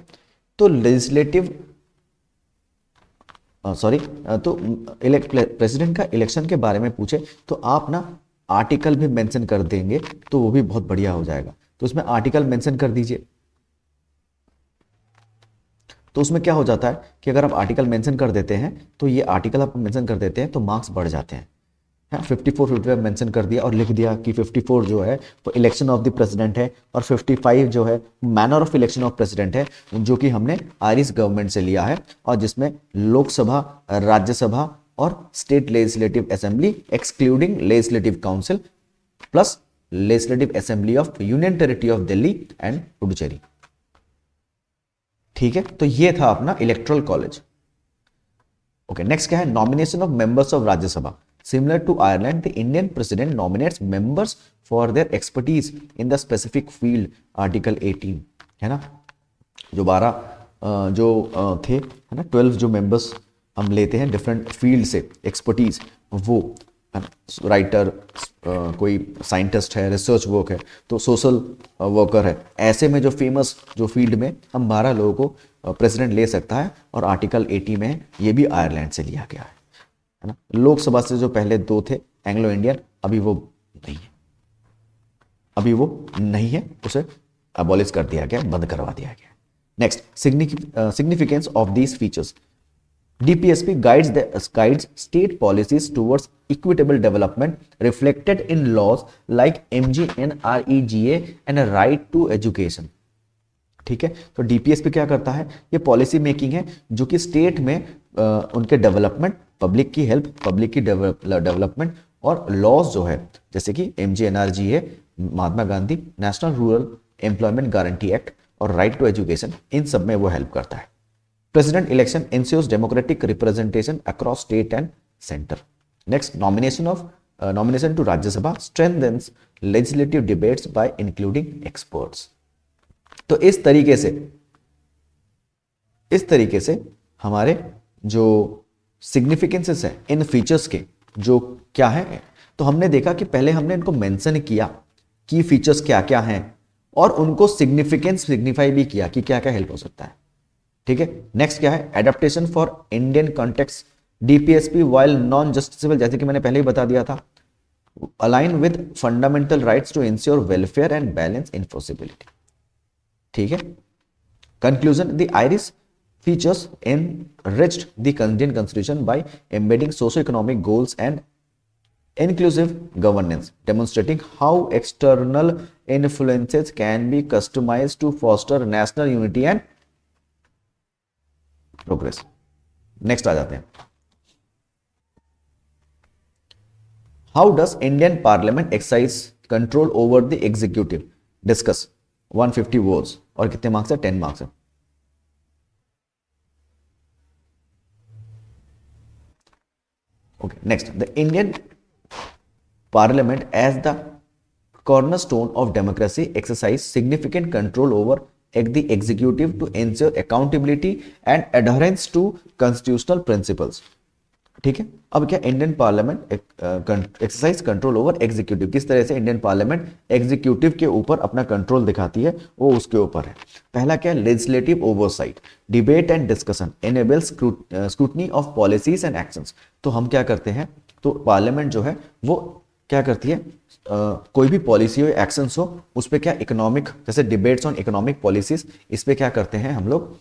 तो लेजिस्लेटिव तो प्रेसिडेंट का इलेक्शन के बारे में पूछे तो आप ना आर्टिकल भी मेंशन कर देंगे तो वो भी बहुत बढ़िया हो जाएगा। तो उसमें आर्टिकल मेंशन कर दीजिए। तो उसमें क्या हो जाता है कि अगर आप आर्टिकल मेंशन कर देते हैं तो ये आर्टिकल आप मेंशन कर देते हैं तो मार्क्स बढ़ जाते हैं। है 54 मेंशन कर दिया और लिख दिया कि 54 जो है वो इलेक्शन ऑफ द प्रेसिडेंट है और 55 जो है manner of election of president है, जो कि हमने आयरिश गवर्नमेंट से लिया है और जिसमें लोकसभा, राज्यसभा और state legislative assembly excluding legislative council plus legislative assembly of union territory of Delhi and Puducherry. ठीक है, तो ये था अपना इलेक्टोरल कॉलेज। ओके, नेक्स्ट क्या है, nomination of members of Rajya Sabha. Similar to Ireland, the Indian president nominates members for their expertise in the specific field, Article 18 है ना। जो 12 जो थे है ना, 12 जो members हम लेते हैं डिफरेंट फील्ड से एक्सपर्टीज, वो है ना, राइटर, कोई साइंटिस्ट है, रिसर्च वर्क है, तो सोशल वर्कर है, ऐसे में जो फेमस जो फील्ड में हम 12 लोगों को प्रेसिडेंट ले सकता है और आर्टिकल 80 में ये भी आयरलैंड से लिया गया है ना। लोकसभा से जो पहले 2 थे एंग्लो इंडियन, अभी वो नहीं है, अभी वो नहीं है, उसे अबॉलिश कर दिया गया, बंद करवा दिया गया। Next, significance of these features. DPSP guides state policies towards equitable development reflected in laws like MGNREGA and a right to education। ठीक है, तो DPSP क्या करता है, ये पॉलिसी मेकिंग है जो कि स्टेट में उनके डेवलपमेंट, पब्लिक की हेल्प, पब्लिक की डेवलपमेंट और लॉज जो है जैसे कि MGNREGA, Mahatma Gandhi national rural employment guarantee act और राइट टू एजुकेशन, इन सब में वो हेल्प करता है। President election ensures democratic representation across state and center. Next, nomination to Rajya Sabha strengthens legislative debates by including experts. तो इस तरीके से हमारे जो सिग्निफिकेंसेस है इन फीचर्स के, जो क्या है, तो हमने देखा कि पहले हमने इनको मेंशन किया कि फीचर्स क्या क्या हैं और उनको सिग्निफिकेंस सिग्निफाई भी किया कि क्या क्या हेल्प हो सकता है। ठीक है, नेक्स्ट क्या है, adaptation for Indian context. DPSP while non justiciable, जैसे कि मैंने पहले ही बता दिया था, align with fundamental rights to ensure welfare and balance enforceability. ठीक है, conclusion, the Irish features enriched the Indian constitution by embedding socio-economic goals and inclusive governance, demonstrating how external influences can be customized to foster national unity and progress. Next आ जाते हैं, how does Indian parliament exercise control over the executive, discuss. 150 words और कितने मार्क्स है, 10 मार्क्स है। Okay, next, the Indian parliament as the cornerstone of democracy exercise significant control over the executive to ensure accountability and adherence to constitutional principles। ठीक है, अब क्या, Indian parliament exercise control over executive, किस तरह से इंडियन पार्लियामेंट एग्जीक्यूटिव के ऊपर अपना कंट्रोल दिखाती है, वो उसके ऊपर है। पहला क्या, legislative oversight, debate and discussion, enables scrutiny of policies and actions. तो हम क्या करते हैं, तो पार्लियामेंट जो है वो क्या करती है, कोई भी पॉलिसी हो, एक्शंस हो, उस पर क्या, इकोनॉमिक, जैसे डिबेट्स ऑन इकोनॉमिक पॉलिसीज, इस पे क्या करते हैं हम लोग,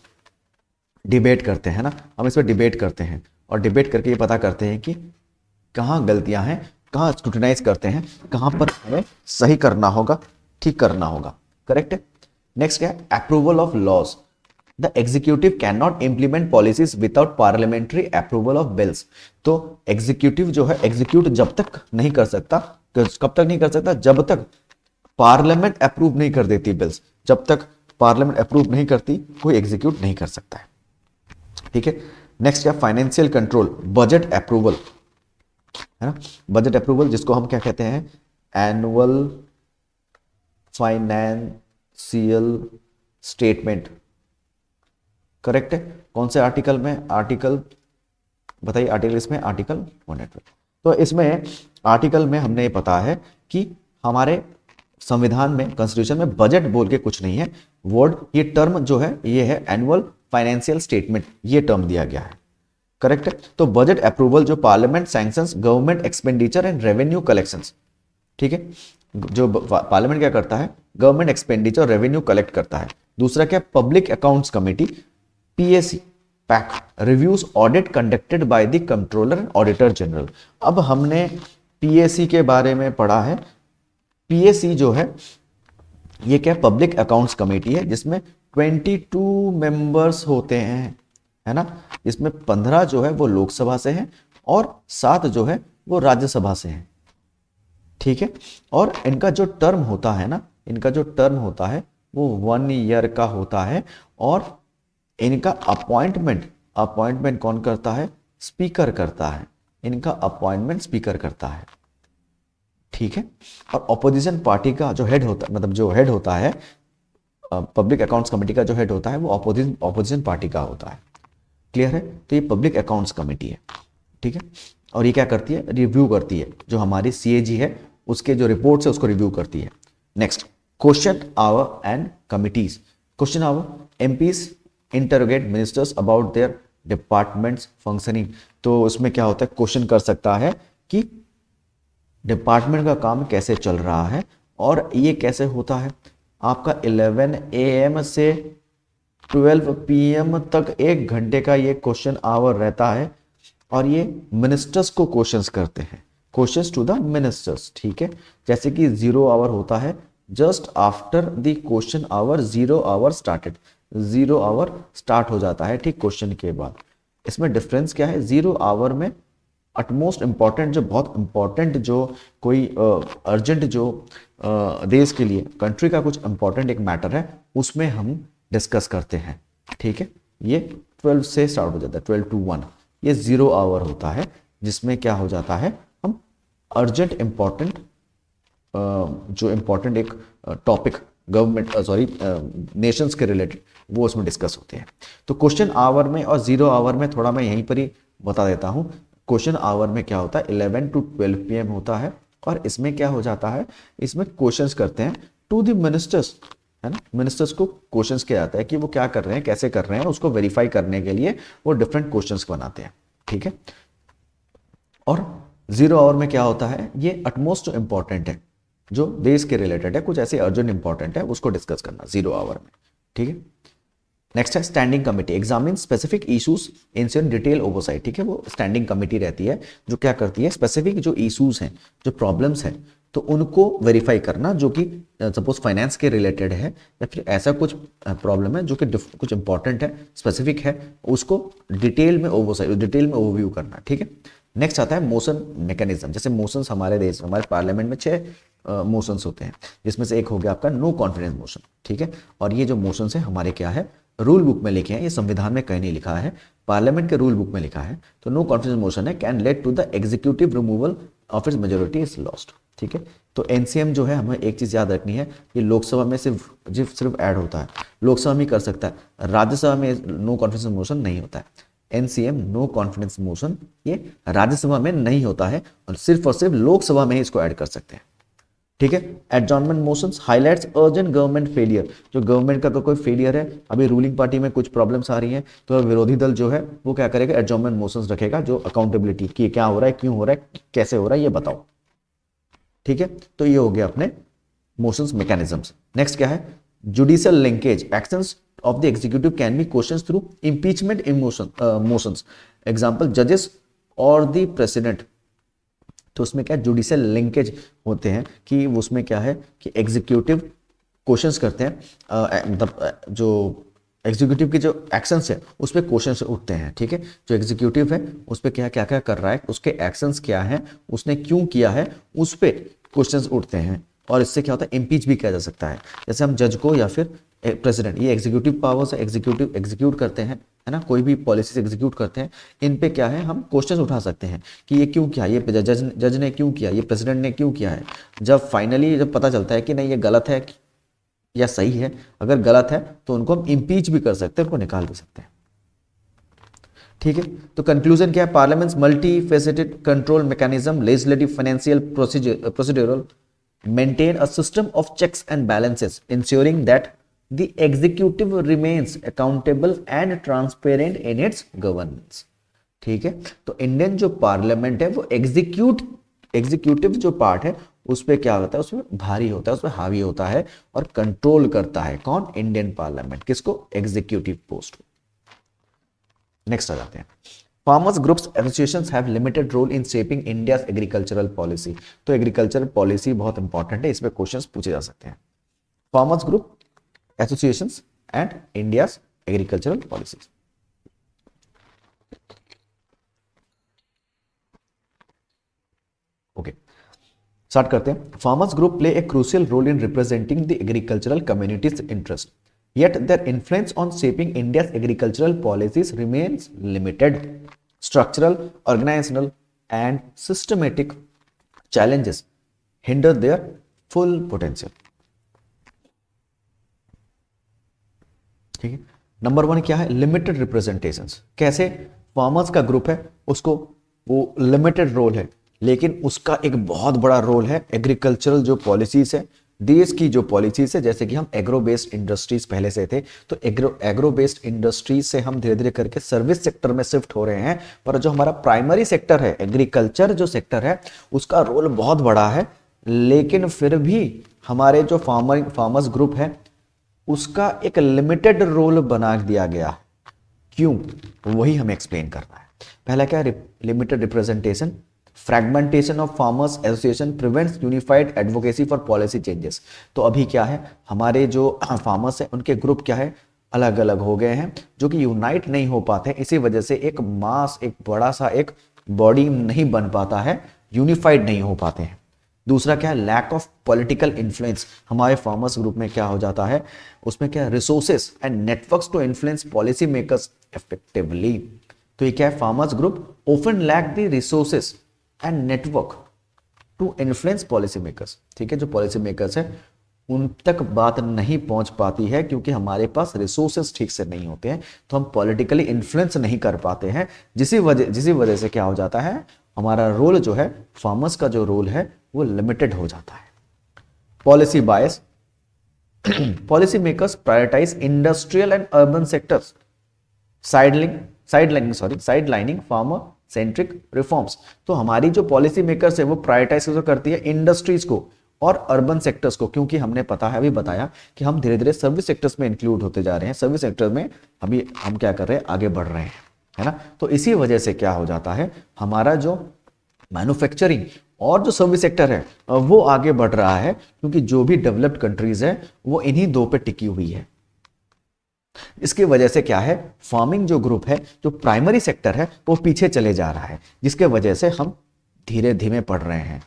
डिबेट करते हैं ना, हम इस पर डिबेट करते हैं और डिबेट करके ये पता करते हैं कि कहाँ गलतियां हैं, कहाँ स्क्रूटिनाइज करते हैं, कहाँ पर हमें सही करना होगा, ठीक करना होगा। करेक्ट है। नेक्स्ट क्या है, approval of laws. The executive can not implement policies without parliamentary approval of bills. तो एग्जीक्यूटिव जो है, एग्जीक्यूट जब तक नहीं कर सकता, कब तक नहीं कर सकता, जब तक पार्लियामेंट अप्रूव नहीं कर देती बिल्स। जब तक पार्लियामेंट अप्रूव नहीं करती, कोई एग्जीक्यूट नहीं कर सकता है। ठीक है, नेक्स्ट क्या, फाइनेंशियल कंट्रोल, बजट अप्रूवल, है ना, बजट अप्रूवल जिसको हम क्या कहते हैं, एनुअल फाइनेंशियल स्टेटमेंट। करेक्ट है, कौन से आर्टिकल में, आर्टिकल बताइए, आर्टिकल इसमें आर्टिकल 112। तो इसमें आर्टिकल में हमने ये पता है कि हमारे संविधान में, कॉन्स्टिट्यूशन में बजट बोल के कुछ नहीं है, वर्ड, ये टर्म जो है ये है एनुअल फाइनेंशियल स्टेटमेंट, ये टर्म दिया गया है। करेक्ट है, तो बजट अप्रूवल जो parliament sanctions government expenditure and revenue collections. ठीक है, जो पार्लियामेंट क्या करता है, गवर्नमेंट एक्सपेंडिचर रेवेन्यू कलेक्ट करता है। दूसरा क्या, public accounts committee, PAC, pack, reviews audit conducted by the controller and auditor general. अब हमने पीएसी के बारे में पढ़ा है। पीएसी जो है ये क्या पब्लिक अकाउंट्स कमेटी है, जिसमें 22 मेंबर्स होते हैं, है ना। इसमें 15 जो है वो लोकसभा से हैं और 7 जो है वो राज्यसभा से हैं, ठीक है। और इनका जो टर्म होता है ना, इनका जो टर्म होता है वो 1 ईयर का होता है। और इनका अपॉइंटमेंट कौन करता है? स्पीकर करता है। इनका अपॉइंटमेंट स्पीकर करता है, ठीक है। और ऑपोजिशन पार्टी का जो हेड होता है, मतलब जो हेड होता है पब्लिक अकाउंट्स कमेटी का जो हेड होता है वो ऑपोजिशन पार्टी का होता है। क्लियर है? तो ये पब्लिक अकाउंट्स कमेटी है, ठीक है। और ये क्या करती है? रिव्यू करती है, जो हमारी सीएजी है उसके जो रिपोर्ट्स है उसको रिव्यू करती है। Next, question hour and committees. Question hour, MPs interrogate ministers about their departments functioning. तो उसमें क्या होता है? क्वेश्चन कर सकता है कि डिपार्टमेंट का काम कैसे चल रहा है। और ये कैसे होता है? आपका 11 AM से 12 PM तक 1 घंटे का ये क्वेश्चन आवर रहता है। और ये मिनिस्टर्स को क्वेश्चंस करते हैं, क्वेश्चंस टू द मिनिस्टर्स, ठीक है। जैसे कि 0 आवर होता है, just after the question hour 0 hour started, 0 hour start हो जाता है, ठीक, क्वेश्चन के बाद। इसमें डिफरेंस क्या है? 0 आवर में अटमोस्ट इंपॉर्टेंट, जो बहुत इंपॉर्टेंट, जो कोई अर्जेंट, जो देश के लिए, कंट्री का कुछ इंपॉर्टेंट एक मैटर है, उसमें हम डिस्कस करते हैं, ठीक है। ये 12 से स्टार्ट हो जाता है, 12 to 1। ये 0 आवर होता है, जिसमें क्या हो जाता है? हम अर्जेंट इंपॉर्टेंट, जो इंपॉर्टेंट एक टॉपिक गवर्नमेंट नेशंस के रिलेटेड, वो उसमें डिस्कस होते हैं। तो क्वेश्चन आवर में और 0 आवर में थोड़ा मैं यहीं पर ही बता देता हूं। क्वेश्चन आवर में क्या होता है? 11 to 12 PM होता है। और इसमें क्या हो जाता है? इसमें क्वेश्चंस करते हैं टू द मिनिस्टर्स, है ना। मिनिस्टर्स को क्वेश्चंस किया जाता है कि वो क्या कर रहे हैं, कैसे कर रहे हैं, उसको वेरीफाई करने के लिए वो डिफरेंट क्वेश्चंस बनाते हैं, ठीक है। और 0 आवर में क्या होता है? ये अटमोस्ट इंपॉर्टेंट है, जो देश के रिलेटेड है, कुछ ऐसे अर्जेंट इंपॉर्टेंट है, उसको डिस्कस करना 0 आवर में, ठीक है। नेक्स्ट है standing committee, examine specific issues ensure detail oversight, ठीक है। वो स्टैंडिंग कमेटी रहती है जो क्या करती है? स्पेसिफिक जो इशूज हैं, जो प्रॉब्लम्स हैं, तो उनको वेरीफाई करना, जो कि सपोज फाइनेंस के रिलेटेड है या फिर ऐसा कुछ प्रॉब्लम है जो कि कुछ इंपॉर्टेंट है, स्पेसिफिक है, उसको डिटेल में ओवरसाइट, डिटेल में ओवरव्यू करना, ठीक है। नेक्स्ट आता है मोशन मैकेनिज्म। जैसे मोशंस हमारे देश, हमारे पार्लियामेंट में 6 मोशंस होते हैं, जिसमें से एक हो गया आपका नो कॉन्फिडेंस मोशन, ठीक है। और ये जो मोशंस है हमारे क्या है? रूल बुक में लिखे हैं, ये संविधान में कहीं नहीं लिखा है, पार्लियामेंट के रूल बुक में लिखा है। तो नो कॉन्फिडेंस मोशन है, can led to the executive removal of its majority is lost, ठीक है। तो एनसीएम जो है, हमें एक चीज याद रखनी है, ये लोकसभा में सिर्फ ऐड होता है, लोकसभा में कर सकता है, राज्यसभा में नो कॉन्फिडेंस मोशन नहीं होता है। एनसीएम नो कॉन्फिडेंस मोशन ये राज्यसभा में नहीं होता है, और सिर्फ लोकसभा में ही इसको ऐड कर सकते हैं, ठीक है। Adjournment motions highlights urgent government failure, जो गवर्नमेंट का कोई फेलियर है, अभी रूलिंग पार्टी में कुछ प्रॉब्लम्स आ रही हैं, तो विरोधी दल जो है वो क्या करेगा? एडजॉर्नमेंट मोशंस रखेगा, जो अकाउंटेबिलिटी की क्या हो रहा है, क्यों हो रहा है, कैसे हो रहा है, ये बताओ, ठीक है। तो ये हो गया अपने मोशंस मैकेनिज्म्स। नेक्स्ट क्या है? Judicial linkage, actions of the executive can be questions through impeachment motions, example जजेस और द प्रेसिडेंट। तो उसमें क्या जुडिशियल लिंकेज होते हैं कि उसमें क्या है कि एग्जीक्यूटिव क्वेश्चंस करते हैं, मतलब जो एग्जीक्यूटिव के जो एक्शंस है उस पर क्वेश्चंस उठते हैं, ठीक है। जो एग्जीक्यूटिव है उस पर क्या क्या क्या कर रहा है, उसके एक्शंस क्या हैं, उसने क्यों किया है, उस पर क्वेश्चंस उठते हैं। और इससे क्या होता है? इम्पीच भी किया जा सकता है। जैसे हम जज को या फिर प्रेसिडेंट, ये एग्जीक्यूटिव पावर्स है, एग्जीक्यूटिव एग्जीक्यूट करते हैं, है ना, कोई भी पॉलिसीज एग्जीक्यूट करते हैं, इन पे क्या है? हम क्वेश्चंस उठा सकते हैं कि ये क्यों किया, ये जज ने क्यों किया, ये प्रेसिडेंट ने क्यों किया है। जब फाइनली जब पता चलता है कि नहीं ये गलत है या सही है, अगर गलत है तो उनको हम इम्पीच भी कर सकते हैं, उनको निकाल भी सकते हैं, ठीक है। तो कंक्लूजन क्या है? Parliaments multi faceted control mechanism, legislative, financial, procedural maintain a system of checks and balances ensuring that the executive remains accountable and transparent in its governance, ठीक है। तो इंडियन जो पार्लियामेंट है वो एग्जीक्यूटिव जो पार्ट है उस पर क्या होता है? उसमें भारी होता है, उस पर हावी होता है और कंट्रोल करता है। कौन? Indian parliament. किसको? Executive post. नेक्स्ट आ जाते हैं, farmers groups associations have limited role in shaping India's agricultural policy. तो एग्रीकल्चरल पॉलिसी बहुत इंपॉर्टेंट है, इसमें क्वेश्चंस पूछे जा सकते हैं। Farmers group associations and India's agricultural policy. Okay, start करते हैं। Farmers group play a crucial role in representing the agricultural communities interest, yet their influence on shaping India's agricultural policies remains limited. Structural, organizational, and systematic challenges hinder their full potential. ठीक है, नंबर 1 क्या है? Limited representations. कैसे? फार्मर्स का ग्रुप है, उसको वो लिमिटेड रोल है, लेकिन उसका एक बहुत बड़ा रोल है एग्रीकल्चरल जो पॉलिसीज है, देश की जो पॉलिसीज है। जैसे कि हम एग्रो बेस्ड इंडस्ट्रीज पहले से थे, तो एग्रो बेस्ड इंडस्ट्रीज से हम धीरे धीरे करके सर्विस सेक्टर में शिफ्ट हो रहे हैं, पर जो हमारा प्राइमरी सेक्टर है, एग्रीकल्चर जो सेक्टर है, उसका रोल बहुत बड़ा है। लेकिन फिर भी हमारे जो फार्मर्स ग्रुप है, उसका एक लिमिटेड रोल बना दिया गया। क्यों? वही हमें एक्सप्लेन करना है। पहला क्या है? Limited representation. Fragmentation of farmers association prevents unified advocacy for policy changes. तो अभी क्या है, हमारे जो फार्मर्स हैं उनके ग्रुप क्या है, अलग अलग हो गए हैं, जो कि यूनाइट नहीं हो पाते हैं। इसी वजह से एक मास, एक बड़ा सा एक बॉडी नहीं बन पाता है, यूनिफाइड नहीं हो पाते हैं। दूसरा क्या है? Lack of political influence. हमारे फार्मर्स ग्रुप में क्या हो जाता है, उसमें क्या है, resources and networks to influence policy makers effectively. तो ये क्या है, farmers group often lack the resources and network to influence policy makers. ठीक है, जो पॉलिसी मेकर्स है उन तक बात नहीं पहुंच पाती है, क्योंकि हमारे पास रिसोर्सेस ठीक से नहीं होते हैं, तो हम पॉलिटिकली इन्फ्लुएंस नहीं कर पाते हैं। जिसी वजह से क्या हो जाता है, हमारा रोल जो है, फार्मर्स का जो रोल है, वो लिमिटेड हो जाता है। Policy bias. Policy makers prioritise industrial and urban sectors, sidelining farmer centric reforms. तो हमारी जो पॉलिसी मेकर्स है वो प्रायोरिटाइज करती है इंडस्ट्रीज को और अर्बन सेक्टर्स को, क्योंकि हमने पता है, अभी बताया कि हम धीरे धीरे सर्विस सेक्टर्स में इंक्लूड होते जा रहे हैं। सर्विस सेक्टर में अभी हम क्या कर रहे हैं, आगे बढ़ रहे हैं, है ना। तो इसी वजह से क्या हो जाता है, हमारा जो मैन्युफैक्चरिंग और जो सर्विस सेक्टर है वो आगे बढ़ रहा है, क्योंकि जो भी डेवलप्ड कंट्रीज है वो इन्हीं दो पे टिकी हुई है। इसकी वजह से क्या है, फार्मिंग जो ग्रुप है, जो प्राइमरी सेक्टर है, वो पीछे चले जा रहा है, जिसके वजह से हम धीरे धीरे पढ़ रहे हैं।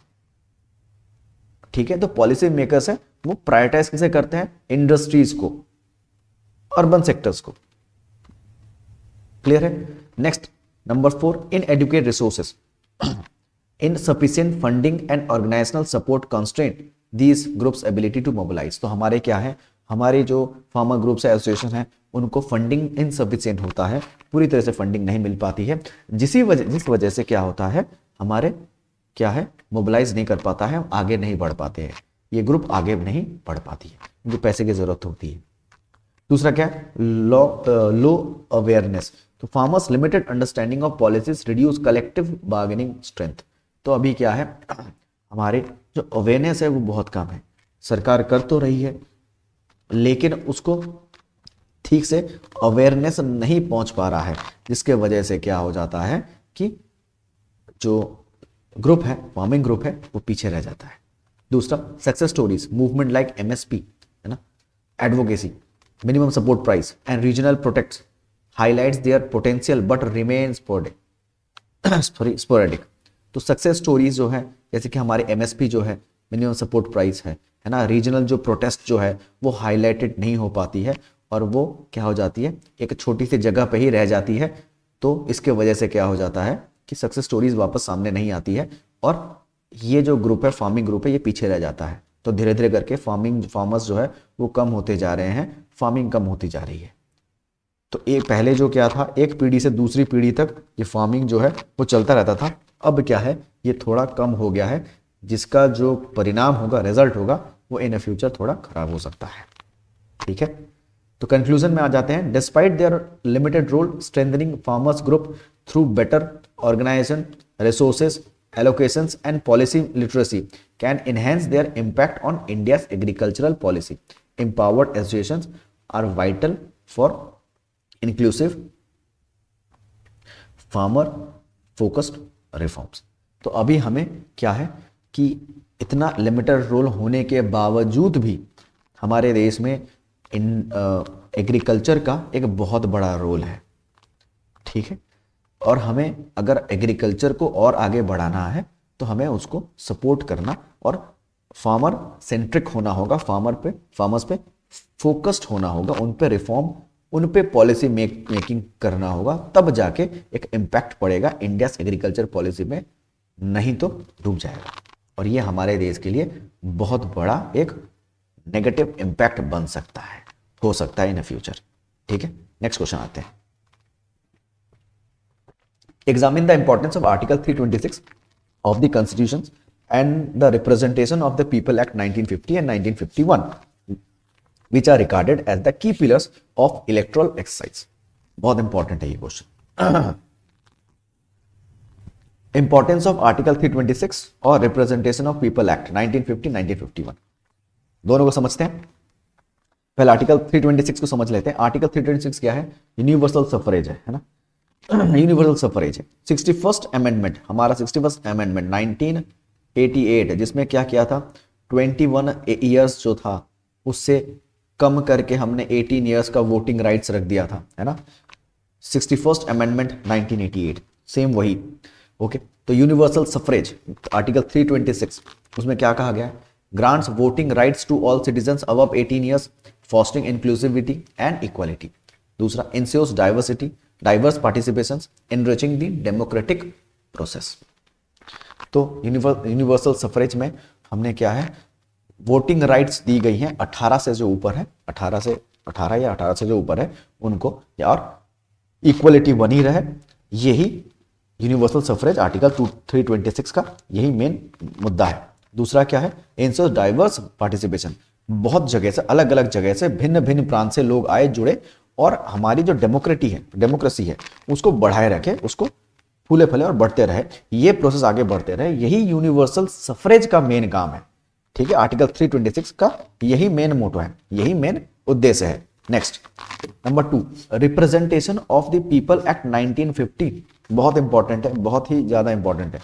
ठीक है, तो पॉलिसी मेकर्स है वो प्रायोरिटाइज किसे करते हैं, इंडस्ट्रीज को, अर्बन सेक्टर्स को। क्लियर है। Next number 4, inadequate resources, insufficient funding and organisational support constraint these groups ability to mobilise. तो हमारे क्या है, हमारे जो फार्मर ग्रुप्स एसोसिएशन है उनको फंडिंग इनसफिशिएंट होता है, पूरी तरह से फंडिंग नहीं मिल पाती है, जिस वजह से क्या होता है, हमारे क्या है, मोबिलाइज नहीं कर पाता है, आगे नहीं बढ़ पाते हैं, ये ग्रुप आगे नहीं बढ़ पाती है, उनको पैसे की जरूरत होती है। दूसरा क्या है, लो अवेयरनेस। तो farmers limited understanding of policies reduce collective bargaining strength. तो अभी क्या है, हमारे जो अवेयरनेस है वो बहुत कम है, सरकार कर तो रही है लेकिन उसको ठीक से अवेयरनेस नहीं पहुंच पा रहा है, जिसके वजह से क्या हो जाता है कि जो ग्रुप है, फार्मिंग ग्रुप है, वो पीछे रह जाता है। दूसरा, success stories, movement like MSP, है ना, advocacy, minimum support price and regional protects highlights their potential but remain sporadic. तो सक्सेस स्टोरीज जो है, जैसे कि हमारे एमएसपी जो है, मिनिमम सपोर्ट प्राइस है ना, रीजनल जो प्रोटेस्ट जो है वो हाईलाइटेड नहीं हो पाती है, और वो क्या हो जाती है, एक छोटी सी जगह पे ही रह जाती है। तो इसके वजह से क्या हो जाता है कि सक्सेस स्टोरीज वापस सामने नहीं आती है, और ये जो ग्रुप है, फार्मिंग ग्रुप है, ये पीछे रह जाता है। तो धीरे धीरे करके फार्मर्स जो है वो कम होते जा रहे हैं, फार्मिंग कम होती जा रही है। तो एक पहले जो क्या था, एक पीढ़ी से दूसरी पीढ़ी तक ये फार्मिंग जो है वो चलता रहता था, अब क्या है, ये थोड़ा कम हो गया है, जिसका जो परिणाम होगा, रिजल्ट होगा, वो इन फ्यूचर थोड़ा खराब हो सकता है। ठीक है, तो कंक्लूजन में आ जाते हैं। Despite their limited role, strengthening farmers group through better organisation, resources allocations and policy literacy can enhance their impact on India's agricultural policy. Empowered associations are vital for inclusive farmer focused reforms. तो अभी हमें क्या है कि इतना लिमिटेड रोल होने के बावजूद भी हमारे देश में एग्रीकल्चर का एक बहुत बड़ा रोल है, ठीक है। और हमें अगर एग्रीकल्चर को और आगे बढ़ाना है तो हमें उसको सपोर्ट करना और फार्मर सेंट्रिक होना होगा, फार्मर्स पे फोकस्ड होना होगा, उन पे रिफॉर्म, उन पे पॉलिसी मेकिंग करना होगा, तब जाके एक इम्पैक्ट पड़ेगा इंडिया एग्रीकल्चर पॉलिसी में, नहीं तो डूब जाएगा। और ये हमारे देश के लिए बहुत बड़ा एक नेगेटिव इम्पैक्ट बन सकता है, हो सकता है इन फ्यूचर, ठीक है। नेक्स्ट क्वेश्चन आते हैं। Examine the importance of Article 326 of the Constitution and the Representation of the People Act 1950 and 1951, which are regarded as the key pillars of electoral exercise. बहुत इंपॉर्टेंट है ये क्वेश्चन। इंपॉर्टेंस ऑफ आर्टिकल 326 और रिप्रेजेंटेशन ऑफ पीपल एक्ट 1950-1951, दोनों को समझते हैं। पहले आर्टिकल 326 को समझ लेते हैं। आर्टिकल 326 क्या है? यूनिवर्सल सफरेज है ना, यूनिवर्सल सफरेज है। 61st अमेंडमेंट, हमारा 61st अमेंडमेंट 1988, जिसमें क्या किया था, 21 ईयर्स जो था उससे कम करके हमने 18 ईयर्स का वोटिंग राइट्स रख दिया था, है ना। 61st अमेंडमेंट 1988, सेम वही, ओके। तो यूनिवर्सल सफरेज आर्टिकल 326, उसमें क्या कहा गया है? Grants voting rights to all citizens above 18 years, fostering inclusivity and equality. दूसरा, ensures diversity, diverse participation, enriching the democratic process. तो यूनिवर्सल सफरेज में हमने क्या है, वोटिंग राइट्स दी गई हैं 18 से जो ऊपर है, 18 या 18 से जो ऊपर है उनको, और इक्वलिटी बनी रहे, यही यूनिवर्सल सफरेज आर्टिकल 326 का यही मेन मुद्दा है। दूसरा क्या है? इंश्योर्स डाइवर्स पार्टिसिपेशन, बहुत जगह से, अलग अलग जगह से, भिन्न भिन्न प्रांत से लोग आए, जुड़े, और हमारी जो डेमोक्रेसी है उसको बढ़ाए रखे, उसको फूले फले और बढ़ते रहे, ये प्रोसेस आगे बढ़ते रहे, यही यूनिवर्सल सफरेज का मेन काम है, ठीक है। आर्टिकल 326 का यही मेन मोटो है, यही मेन उद्देश्य है। Next, number 2, representation of the people act 1950, बहुत इंपॉर्टेंट है, बहुत ही ज्यादा इंपॉर्टेंट है।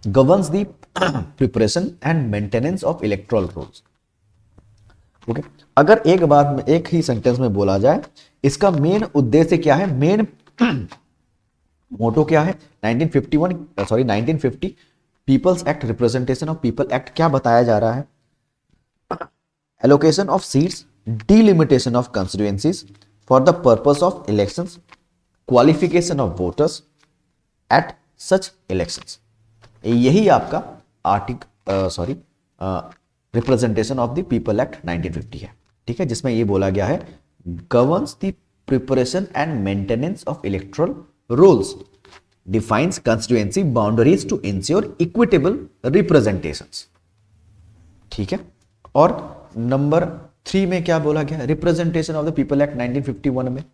Governs the preparation and maintenance of electoral rolls, okay. अगर एक बात में, एक ही सेंटेंस में बोला जाए, इसका मेन उद्देश्य क्या है, मेन मोटो क्या है? 1950 people's act, representation of people act, क्या बताया जा रहा है? Allocation of seats, delimitation of constituencies for the purpose of elections, qualification of voters at such elections, यही आपका representation of the people act 1950 है, ठीक है। जिसमें ये बोला गया है, governs the preparation and maintenance of electoral rolls, defines constituency boundaries to ensure equitable representations, ठीक है। और नंबर 3 में क्या बोला गया? Representation of the people act 1951 में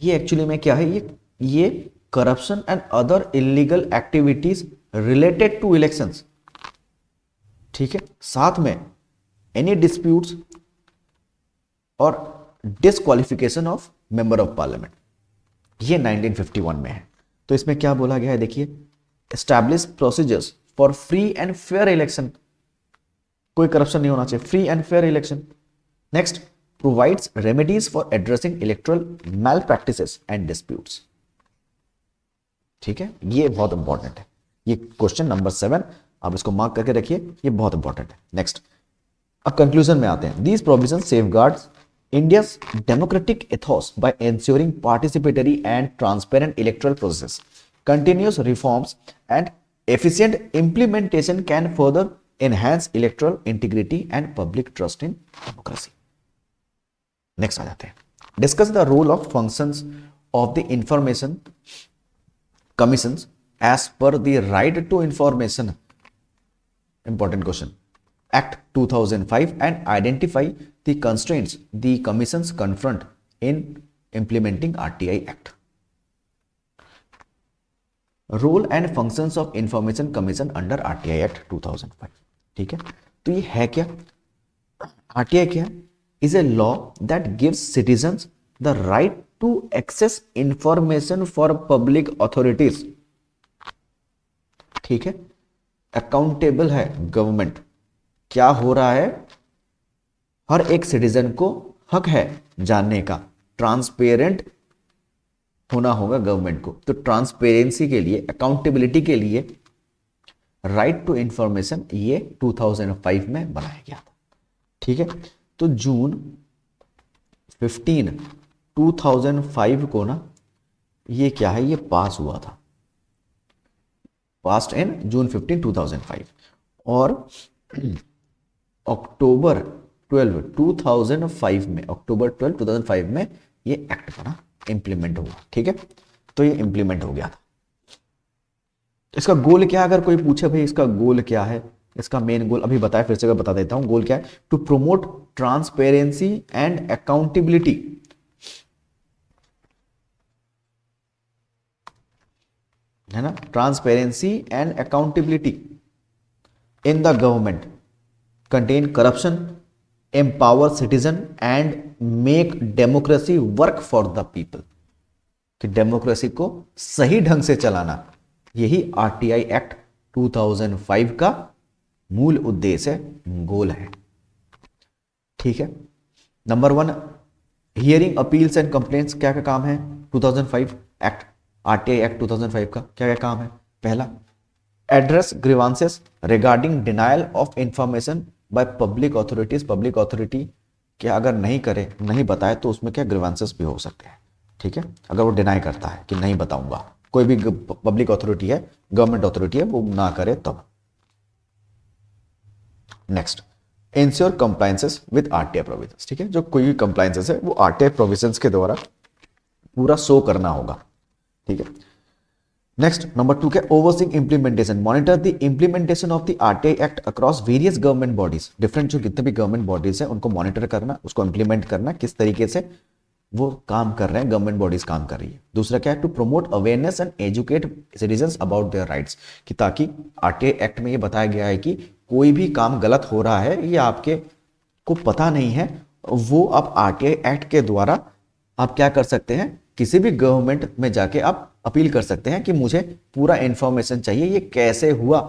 ये एक्चुअली में क्या है, ये corruption and other illegal activities related to elections, ठीक है। साथ में एनी डिस्प्यूट्स और disqualification of member of parliament, ये 1951 में है। तो इसमें क्या बोला गया है, देखिए, establish procedures for free and fair election, कोई करप्शन नहीं होना चाहिए, free and fair election. Next, provides remedies for addressing electoral malpractices and disputes, ठीक है। ये बहुत इंपॉर्टेंट है, ये क्वेश्चन नंबर 7, आप इसको मार्क करके रखिए, ये बहुत इंपॉर्टेंट है। नेक्स्ट, अब कंक्लूजन में आते हैं। These provision safeguards India's democratic ethos by ensuring participatory and transparent electoral process, continuous reforms and efficient implementation can further enhance electoral integrity and public trust in democracy. Next आ जाते हैं, discuss the role of functions of the information commissions as per the right to information, important question, Act 2005, and identify the constraints the commissions confront in implementing RTI Act. Role and functions of Information Commission under RTI Act 2005, ठीक है। तो ये है क्या? RTI क्या है? Is a law that gives citizens the right to access information for public authorities. ठीक है, अकाउंटेबल है गवर्नमेंट, क्या हो रहा है, हर एक सिटीजन को हक है जानने का, ट्रांसपेरेंट होना होगा गवर्नमेंट को। तो ट्रांसपेरेंसी के लिए, अकाउंटेबिलिटी के लिए राइट टू इंफॉर्मेशन ये 2005 में बनाया गया था। ठीक है, तो जून 15 2005 को ना ये क्या है, ये पास हुआ था, पास्ट इन जून 15 2005, और अक्टूबर 12 2005 में, अक्टूबर 12 2005 में ये एक्ट बना, इंप्लीमेंट हुआ। ठीक है, तो ये इंप्लीमेंट हो गया था। इसका गोल क्या है, अगर कोई पूछे भाई इसका गोल क्या है, इसका मेन गोल अभी बताया, फिर से बता देता हूं। गोल क्या है, to promote transparency and accountability, है ना, transparency and accountability in the government, contain corruption, empower citizen and make democracy work for the people, कि डेमोक्रेसी को सही ढंग से चलाना, यही आरटीआई एक्ट 2005 का मूल उद्देश्य है, गोल है। ठीक है, number 1 hearing appeals and complaints, क्या क्या काम है 2005 एक्ट, आरटीआई एक्ट 2005 का क्या क्या काम है। पहला, address grievances regarding denial of information by public authorities, public authority क्या अगर नहीं करे, नहीं बताए, तो उसमें क्या ग्रीवांसेस भी हो सकते हैं। ठीक है, अगर वो डिनाई करता है कि नहीं बताऊंगा, कोई भी पब्लिक अथॉरिटी है, गवर्नमेंट अथॉरिटी है, वो ना करे तब। Next, ensure compliances with RTI provisions. ठीक है, जो कोई भी कंप्लायंसेस है वो आरटीआई प्रोविजंस के द्वारा पूरा शो करना होगा। ठीक है, नेक्स्ट नंबर 2 क्या, overseeing implementation, monitor the implementation of the RTI act across various government bodies, different जो कितने भी गवर्नमेंट बॉडीज है उनको मॉनिटर करना, उसको इंप्लीमेंट करना, किस तरीके से वो काम कर रहे हैं, गवर्नमेंट बॉडीज काम कर रही है। दूसरा क्या है, to promote awareness and educate citizens about their rights, कि ताकि आरटीआई एक्ट में ये बताया गया है कि कोई भी काम गलत हो रहा है या आपके को पता नहीं है, वो आप आरटीआई एक्ट के द्वारा आप क्या कर सकते हैं, किसी भी गवर्नमेंट में जाके आप अपील कर सकते हैं कि मुझे पूरा इंफॉर्मेशन चाहिए, ये कैसे हुआ।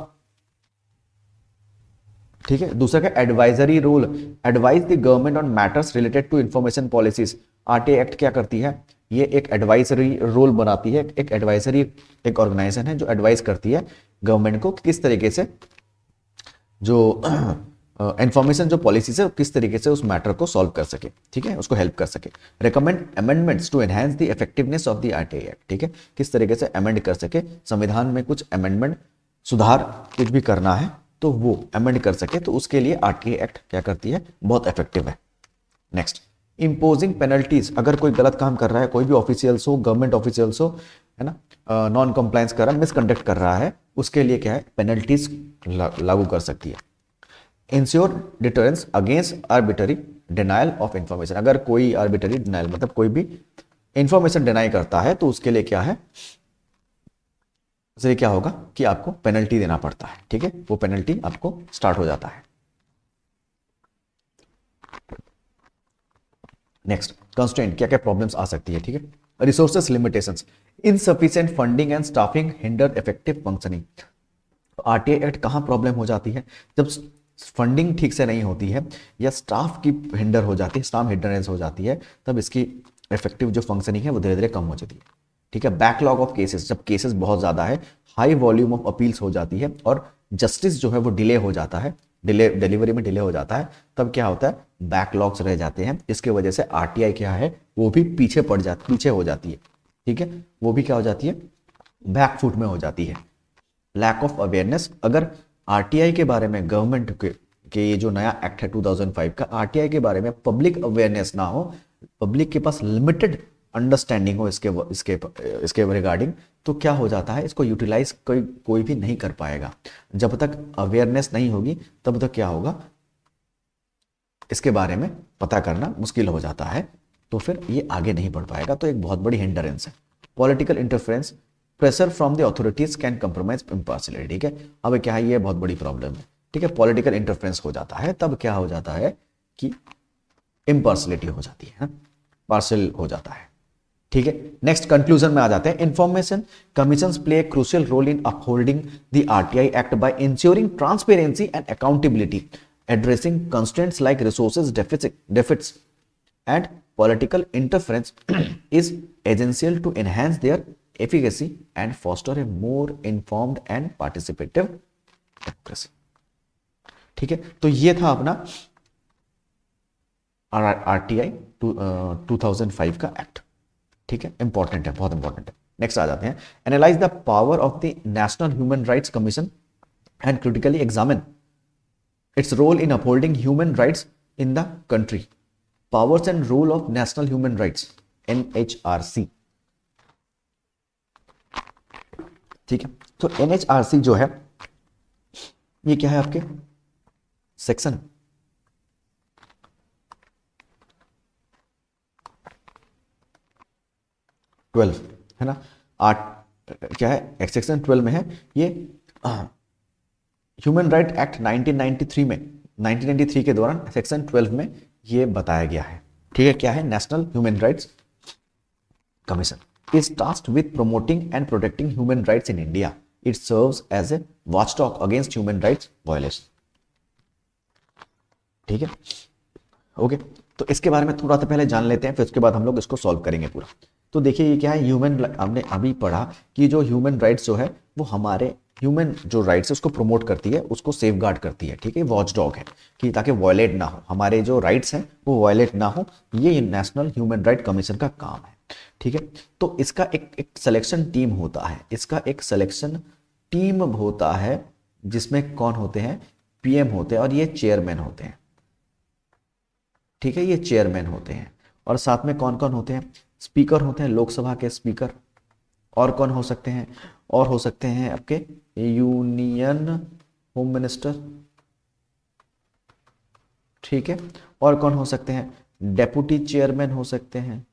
ठीक है, दूसरा क्या, advisory role, advise the government on matters related to information policies, RTI act क्या करती है, ये एक एडवाइजरी रोल बनाती है, एक एडवाइजरी एक ऑर्गेनाइजेशन है जो एडवाइस करती है गवर्नमेंट को किस तरीके से जो इंफॉर्मेशन जो पॉलिसीज है किस तरीके से उस मैटर को सॉल्व कर सके। ठीक है, उसको हेल्प कर सके। Recommend amendments to enhance the effectiveness of the RTI act. ठीक है, किस तरीके से अमेंड कर सके, संविधान में कुछ अमेंडमेंट सुधार कुछ भी करना है तो वो अमेंड कर सके, तो उसके लिए आरटीआई एक्ट क्या करती है, बहुत इफेक्टिव है। नेक्स्ट, इम्पोजिंग पेनल्टीज, अगर कोई गलत काम कर रहा है, कोई भी ऑफिशियल्स हो, गवर्नमेंट ऑफिशियल्स हो, है ना, नॉन कंप्लायंस कर रहा है, मिसकंडक्ट कर रहा है, उसके लिए क्या है, पेनल्टीज लागू कर सकती है। Ensure deterrence against arbitrary denial of information, अगर कोई आर्बिटरी डिनायल मतलब कोई भी इंफॉर्मेशन डिनाई करता है तो उसके लिए क्या है, उसके लिए क्या होगा कि आपको पेनल्टी देना पड़ता है। ठीक है, वो पेनल्टी आपको स्टार्ट हो जाता है। नेक्स्ट, कंस्ट्रेंट, क्या क्या प्रॉब्लम्स आ सकती है। ठीक है, resources limitations, insufficient funding and staffing hinder effective functioning. RTI act कहां प्रॉब्लम हो जाती है, जब फंडिंग ठीक से नहीं होती है या स्टाफ की हिंडर हो जाती है, स्टाफ हिंडरेंस हो जाती है, तब इसकी इफेक्टिव जो फंक्शनिंग है वो धीरे धीरे कम हो जाती है। ठीक है, बैकलॉग ऑफ केसेस, जब केसेस बहुत ज़्यादा है, हाई वॉल्यूम ऑफ अपील्स हो जाती है और जस्टिस जो है वो डिले हो जाता है, डिलीवरी में डिले हो जाता है, तब क्या होता है, बैकलॉग्स रह जाते हैं, जिसकी वजह से आरटीआई क्या है वो भी पीछे हो जाती है। ठीक है, वो भी क्या हो जाती है, बैकफुट में हो जाती है। लैक ऑफ अवेयरनेस, अगर आरटीआई के बारे में गवर्नमेंट के ये जो नया एक्ट है 2005 का, आरटीआई के बारे में पब्लिक अवेयरनेस ना हो, पब्लिक के पास लिमिटेड अंडरस्टैंडिंग हो इसके रिगार्डिंग, तो क्या हो जाता है, इसको यूटिलाइज कोई भी नहीं कर पाएगा। जब तक अवेयरनेस नहीं होगी तब तक क्या होगा, इसके बारे में पता करना मुश्किल हो जाता है, तो फिर ये आगे नहीं बढ़ पाएगा। तो एक बहुत बड़ी हिंडरेंस है। Political interference, pressure from the authorities can compromise impartiality. ठीक है, अब क्या है, ये बहुत बड़ी प्रॉब्लम है। ठीक है, पॉलिटिकल इंटरफेरेंस हो जाता है, तब क्या हो जाता है कि इम्पार्शियलिटी हो जाती है, पार्शियल हो जाता है। ठीक है, नेक्स्ट कंक्लूजन में आ जाते हैं। Information commission play a crucial role in upholding the RTI act by ensuring transparency and accountability, addressing constraints like resources deficits and political interference is essential to enhance their efficacy and foster a more informed and participative democracy। ठीक है, तो ये था अपना आरटीआई 2005 का एक्ट। ठीक है, इंपॉर्टेंट है, बहुत इंपॉर्टेंट है। नेक्स्ट आ जाते हैं, analyse the power of the national human rights commission and critically examine its role in upholding human rights in the country. Powers and role of national human rights, NHRC। ठीक है, तो NHRC जो है ये क्या है आपके सेक्शन 12 है ना, क्या है सेक्शन 12 में है ये ह्यूमन राइट एक्ट 1993 के दौरान सेक्शन 12 में ये बताया गया है। ठीक है, क्या है, national human rights commission is tasked with promoting and protecting human rights in India. It serves as a watchdog against human rights violation. ठीक है, ओके, तो इसके बारे में थोड़ा सा पहले जान लेते हैं, फिर उसके बाद हम लोग इसको सॉल्व करेंगे पूरा। तो देखिए ये क्या है, हमने अभी पढ़ा कि जो ह्यूमन राइट्स जो है वो हमारे ह्यूमन जो राइट्स है उसको प्रमोट करती है, उसको सेफगार्ड करती है। ठीक है, वॉचडॉग है कि ताकि वायलेट ना हो, हमारे जो राइट्स हैं वो वायलेट ना हो, ये नेशनल ह्यूमन राइट कमीशन का काम है। ठीक है, तो इसका एक सिलेक्शन टीम होता है, इसका एक सिलेक्शन टीम होता है जिसमें कौन होते हैं, PM होते हैं और ये चेयरमैन होते हैं। ठीक है, ये चेयरमैन होते हैं और साथ में कौन कौन होते हैं, स्पीकर होते हैं, लोकसभा के स्पीकर, और कौन हो सकते हैं, और हो सकते हैं आपके यूनियन होम मिनिस्टर। ठीक है, और कौन हो सकते हैं, डेप्यूटी चेयरमैन हो सकते हैं,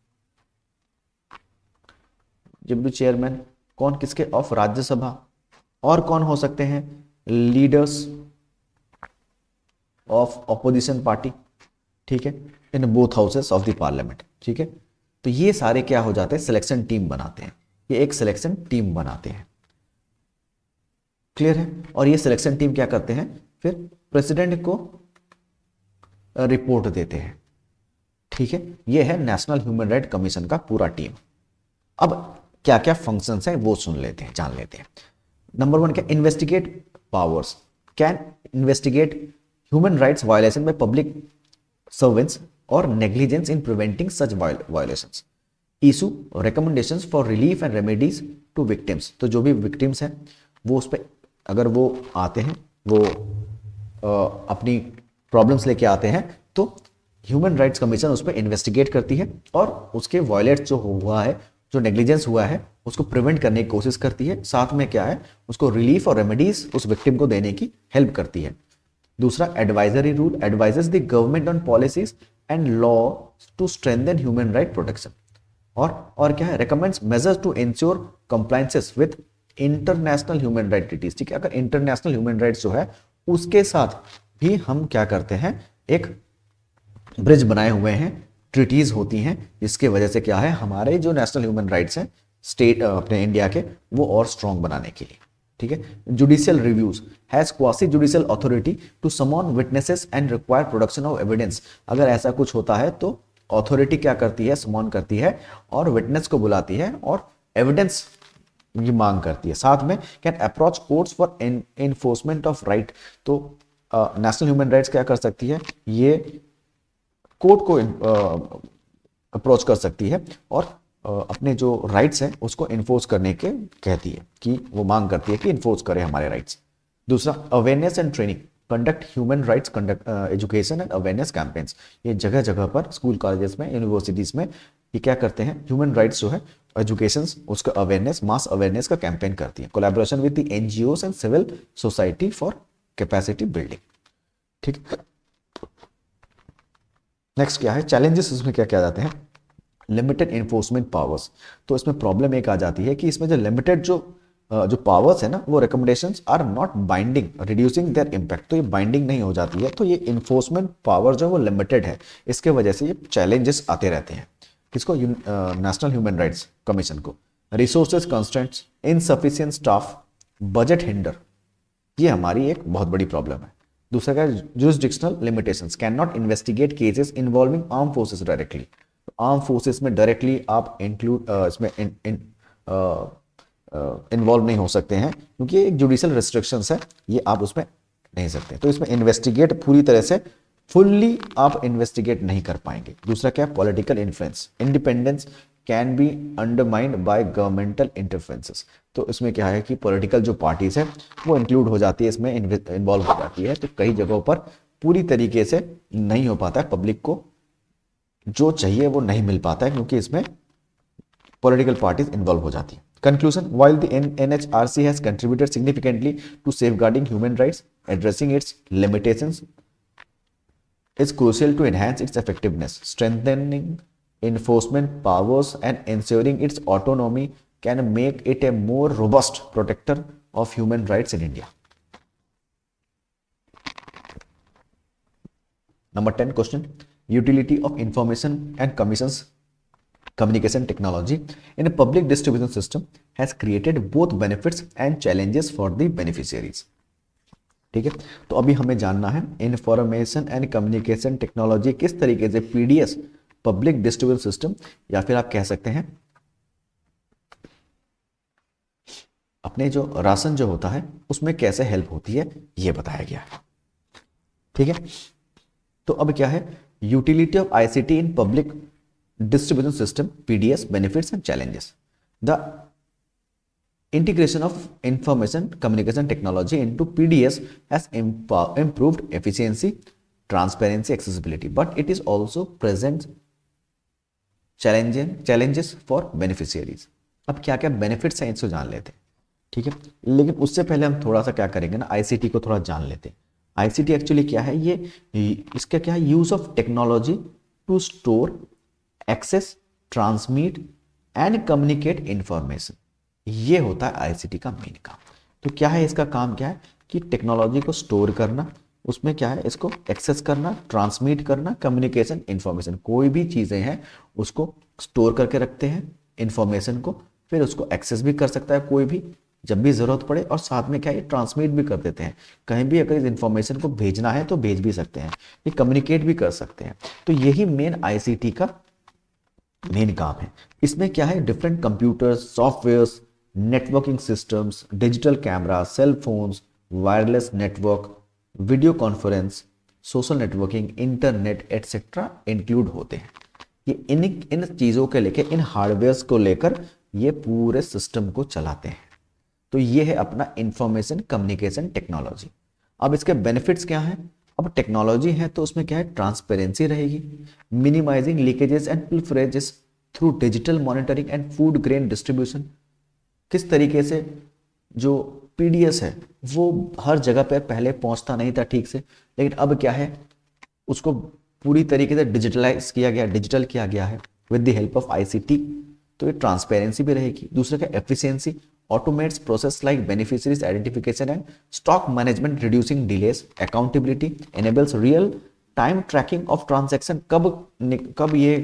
डेप्यूटी चेयरमैन कौन, किसके, ऑफ राज्यसभा, और कौन हो सकते हैं, लीडर्स ऑफ ऑपोजिशन पार्टी। ठीक है, in both houses of the parliament. ठीक है, तो ये सारे क्या हो जाते हैं, सिलेक्शन टीम बनाते हैं, ये एक सिलेक्शन टीम बनाते हैं। क्लियर है, और ये सिलेक्शन टीम क्या करते हैं, फिर प्रेसिडेंट को रिपोर्ट देते हैं। ठीक है, ये है नेशनल ह्यूमन राइट कमीशन का पूरा टीम। अब क्या क्या फंक्शंस हैं वो सुन लेते हैं, जान लेते हैं। नंबर 1 क्या, investigate powers, can investigate human rights violation by public servants और negligence in preventing such violations, issue recommendations for relief and remedies to victims. तो जो भी विक्टिम्स हैं वो उस पर अगर वो आते हैं, वो अपनी प्रॉब्लम्स लेके आते हैं, तो ह्यूमन राइट्स कमीशन उस पर इन्वेस्टिगेट करती है और उसके वायलेट जो हुआ है, जो नेग्लिजेंस हुआ है, उसको प्रिवेंट करने की कोशिश करती है। साथ में क्या है, उसको रिलीफ और रेमेडीज उस विक्टिम को देने की हेल्प करती है। दूसरा, advisory rule advises the government on policies and law to strengthen human right protection. और क्या है, recommends measures to ensure compliances with international human right treaties. ठीक है, अगर इंटरनेशनल ह्यूमन राइट्स जो है उसके साथ भी हम क्या करते हैं, एक ब्रिज बनाए हुए हैं, ट्रीटीज होती हैं, जिसके वजह से क्या है, हमारे जो नेशनल ह्यूमन राइट्स हैं स्टेट अपने इंडिया के, वो और स्ट्रॉन्ग बनाने के लिए। ठीक है, judicial reviews has quasi judicial authority to summon witnesses and require production of evidence. अगर ऐसा कुछ होता है तो अथॉरिटी क्या करती है, समन करती है और विटनेस को बुलाती है और एविडेंस की मांग करती है। साथ में can approach courts for enforcement of right. तो नेशनल ह्यूमन राइट्स क्या कर सकती है, ये कोर्ट को अप्रोच कर सकती है और अपने जो राइट्स हैं उसको इन्फोर्स करने के कहती है, कि वो मांग करती है कि इन्फोर्स करे हमारे राइट्स। दूसरा, awareness and training conduct human rights education and awareness campaigns. ये जगह जगह पर स्कूल कॉलेजेस में, यूनिवर्सिटीज में ये क्या करते हैं, ह्यूमन राइट्स जो है एजुकेशन, उसका अवेयरनेस, मास अवेयरनेस का कैंपेन करती है। Collaboration with the NGOs and civil society for capacity building. ठीक, नेक्स्ट क्या है, चैलेंजेस इसमें क्या क्या जाते हैं, लिमिटेड इन्फोर्समेंट पावर्स। तो इसमें प्रॉब्लम एक आ जाती है कि इसमें जो लिमिटेड जो पावर्स है ना, वो recommendations are not binding reducing their impact. तो ये बाइंडिंग नहीं हो जाती है, तो ये इन्फोर्समेंट पावर जो वो लिमिटेड है, इसके वजह से ये चैलेंजेस आते रहते हैं। किसको? नेशनल ह्यूमन राइट्स कमीशन को। Resources constraints, insufficient staff, budget hinder, ये हमारी एक बहुत बड़ी प्रॉब्लम है। दूसरा क्या है? Jurisdictional limitations, can not investigate cases involving arm forces directly. Arm forces में डायरेक्टली आप इंक्लूड इसमें इन्वॉल्व नहीं हो सकते हैं, क्योंकि एक जुडिशियल रेस्ट्रिक्शंस है, ये आप उसमें नहीं सकते। तो इसमें इन्वेस्टिगेट पूरी तरह से फुल्ली आप इन्वेस्टिगेट नहीं कर पाएंगे। दूसरा क्या है? Political influence, independence can be undermined by governmental interferences. तो इसमें क्या है कि पॉलिटिकल जो पार्टीज है वो इंक्लूड हो जाती है, इसमें इन्वॉल्व हो जाती है। तो कई जगहों पर पूरी तरीके से नहीं हो पाता है, पब्लिक को जो चाहिए वो नहीं मिल पाता है, क्योंकि इसमें पॉलिटिकल पार्टीज इन्वॉल्व हो जाती है। Conclusion, while the NHRC has contributed significantly to safeguarding human rights, addressing its limitations is crucial to enhance its effectiveness. Strengthening enforcement powers and ensuring its autonomy can make it a more robust protector of human rights in India. Number 10 question, utility of information and communication technology in a public distribution system has created both benefits and challenges for the beneficiaries. ठीक है, तो अभी हमें जानना है इंफॉर्मेशन एंड कम्युनिकेशन टेक्नोलॉजी किस तरीके से पीडीएस पब्लिक डिस्ट्रीब्यूशन सिस्टम, या फिर आप कह सकते हैं अपने जो राशन जो होता है उसमें कैसे हेल्प होती है, ये बताया गया है। ठीक है, तो अब क्या है? Utility of ICT in public distribution system, PDS, benefits and challenges. The integration of information communication technology into PDS has improved efficiency, transparency, accessibility, but it is also present challenges for beneficiaries. अब क्या क्या benefits हैं इसको जान लेते हैं। ठीक है, लेकिन उससे पहले हम थोड़ा सा क्या करेंगे ना, आईसीटी को थोड़ा जान लेते हैं। आईसीटी एक्चुअली क्या है? ये इसका क्या है? Use of technology to store, access, transmit and communicate information, ये होता है आईसीटी का मेन काम। तो क्या है इसका काम? क्या है कि टेक्नोलॉजी को स्टोर करना, उसमें क्या है इसको एक्सेस करना, ट्रांसमिट करना, कम्युनिकेशन, इंफॉर्मेशन, कोई भी चीज़ें हैं उसको स्टोर करके रखते हैं इंफॉर्मेशन को, फिर उसको एक्सेस भी कर सकता है कोई भी जब भी ज़रूरत पड़े, और साथ में क्या है ट्रांसमिट भी कर देते हैं, कहीं भी अगर इस इंफॉर्मेशन को भेजना है तो भेज भी सकते हैं, ये कम्युनिकेट भी कर सकते हैं। तो यही मेन आईसीटी का मेन काम है। इसमें क्या है? Different computers, softwares, networking systems, digital camera, cell phones, wireless network, video conference, social networking, internet etcetera include होते हैं। ये इन चीज़ों के लेकर, इन हार्डवेयर्स को लेकर ये पूरे सिस्टम को चलाते हैं। तो ये है अपना इंफॉर्मेशन कम्युनिकेशन टेक्नोलॉजी। अब इसके बेनिफिट्स क्या हैं? अब टेक्नोलॉजी है तो उसमें क्या है? ट्रांसपेरेंसी रहेगी, minimising leakages and pilferages through digital monitoring and food grain distribution. किस तरीके से जो पीडीएस है वो हर जगह पर पहले पहुंचता नहीं था ठीक से, लेकिन अब क्या है उसको पूरी तरीके से डिजिटलाइज किया गया, डिजिटल किया गया है with the help of ICT. तो ये ट्रांसपेरेंसी भी रहेगी। दूसरा क्या? Efficiency, automates process like beneficiaries identification and stock management, reducing delays, accountability, enables real time tracking of transaction, कब ये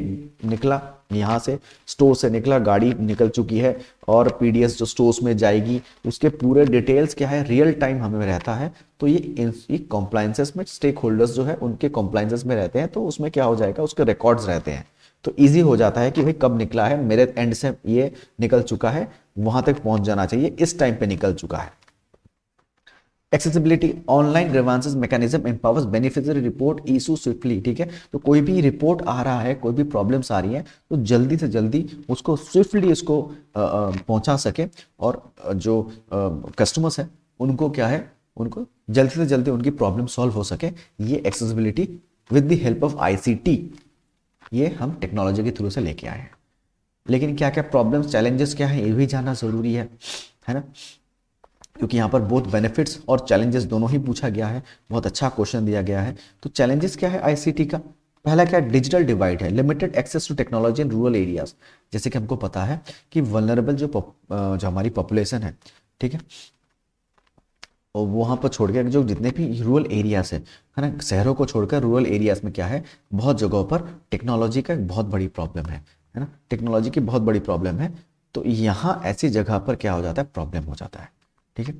निकला, यहाँ से स्टोर से निकला, गाड़ी निकल चुकी है और पीडीएस जो स्टोर्स में जाएगी उसके पूरे डिटेल्स क्या है रियल टाइम हमें रहता है। तो ये कॉम्प्लायंसेस में स्टेक होल्डर्स जो है उनके कॉम्प्लायंसेस में रहते हैं, तो उसमें क्या हो जाएगा उसके रिकॉर्ड्स रहते हैं, तो इजी हो जाता है कि भाई कब निकला है, मेरे एंड से ये निकल चुका है, वहां तक पहुंच जाना चाहिए, इस टाइम पे निकल चुका है। Accessibility, online grievances mechanism empowers beneficiary report issue swiftly. ठीक है, तो कोई भी रिपोर्ट आ रहा है, कोई भी प्रॉब्लम्स आ रही है तो जल्दी से जल्दी उसको स्विफ्टली उसको पहुंचा सके, और जो कस्टमर्स हैं उनको क्या है, उनको जल्दी से जल्दी उनकी प्रॉब्लम सॉल्व हो सके। ये accessibility with the help of ICT ये हम टेक्नोलॉजी के थ्रू से लेके आए हैं। लेकिन क्या क्या प्रॉब्लम्स, चैलेंजेस क्या है, ये भी जानना जरूरी है ना, क्योंकि यहाँ पर बहुत बेनिफिट्स और चैलेंजेस दोनों ही पूछा गया है, बहुत अच्छा क्वेश्चन दिया गया है। तो चैलेंजेस क्या है आईसीटी का? पहला क्या? डिजिटल डिवाइड है, limited access to technology in rural areas. जैसे कि हमको पता है कि वल्नरेबल जो हमारी पॉपुलेशन है, ठीक है, और वहाँ पर छोड़ के जो जितने भी रूरल एरियाज है ना, शहरों को छोड़कर रूरल एरियाज में क्या है बहुत जगहों पर टेक्नोलॉजी का एक बहुत बड़ी प्रॉब्लम है। है ना, टेक्नोलॉजी की बहुत बड़ी प्रॉब्लम है। तो यहाँ ऐसी जगह पर क्या हो जाता है, प्रॉब्लम हो जाता है। ठीक है,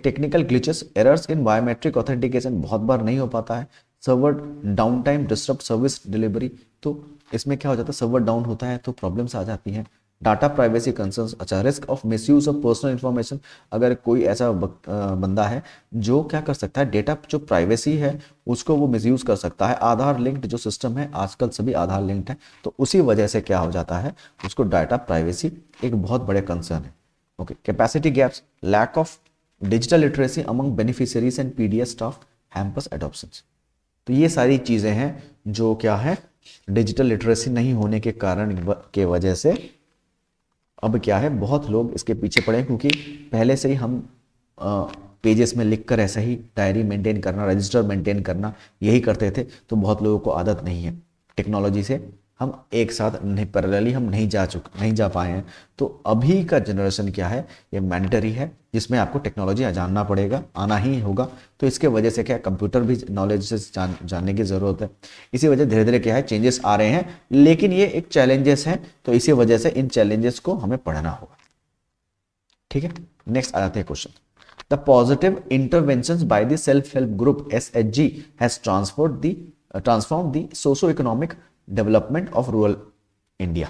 technical glitches, errors in biometric authentication बहुत बार नहीं हो पाता है। Server down time disturb service delivery, तो इसमें क्या हो जाता है, सर्वर डाउन होता है तो प्रॉब्लम्स आ जाती हैं। डाटा प्राइवेसी कंसर्न्स, अच्छा, risk of misuse of personal information, अगर कोई ऐसा बंदा है जो क्या कर सकता है, डेटा जो प्राइवेसी है उसको वो मिसयूज कर सकता है। आधार लिंक्ड जो सिस्टम है, आजकल सभी आधार लिंक्ड है, तो उसी वजह से क्या हो जाता है, उसको डाटा प्राइवेसी एक बहुत बड़े कंसर्न है। Okay, capacity gaps, lack of digital literacy among beneficiaries and PDS staff hampers adoption. तो ये सारी चीज़ें हैं जो क्या है, डिजिटल लिटरेसी नहीं होने के कारण के वजह से अब क्या है, बहुत लोग इसके पीछे पड़े हैं, क्योंकि पहले से ही हम पेजेस में लिखकर ऐसा ही डायरी मेंटेन करना, रजिस्टर मेंटेन करना यही करते थे, तो बहुत लोगों को आदत नहीं है। टेक्नोलॉजी से हम एक साथ नहीं, पैरेलली हम नहीं जा पाए हैं। तो अभी का जनरेशन क्या है, ये मैंडेटरी है, जिसमें आपको टेक्नोलॉजी जानना पड़ेगा, आना ही होगा। तो इसके वजह से क्या, कंप्यूटर भी नॉलेज से जानने की ज़रूरत है। इसी वजह धीरे धीरे क्या है, चेंजेस आ रहे हैं, लेकिन ये एक चैलेंजेस हैं, तो इसी वजह से इन चैलेंजेस को हमें पढ़ना होगा। ठीक है, नेक्स्ट आ जाते हैं question. The positive interventions by the self help group SHG has transform the socio economic development of rural India.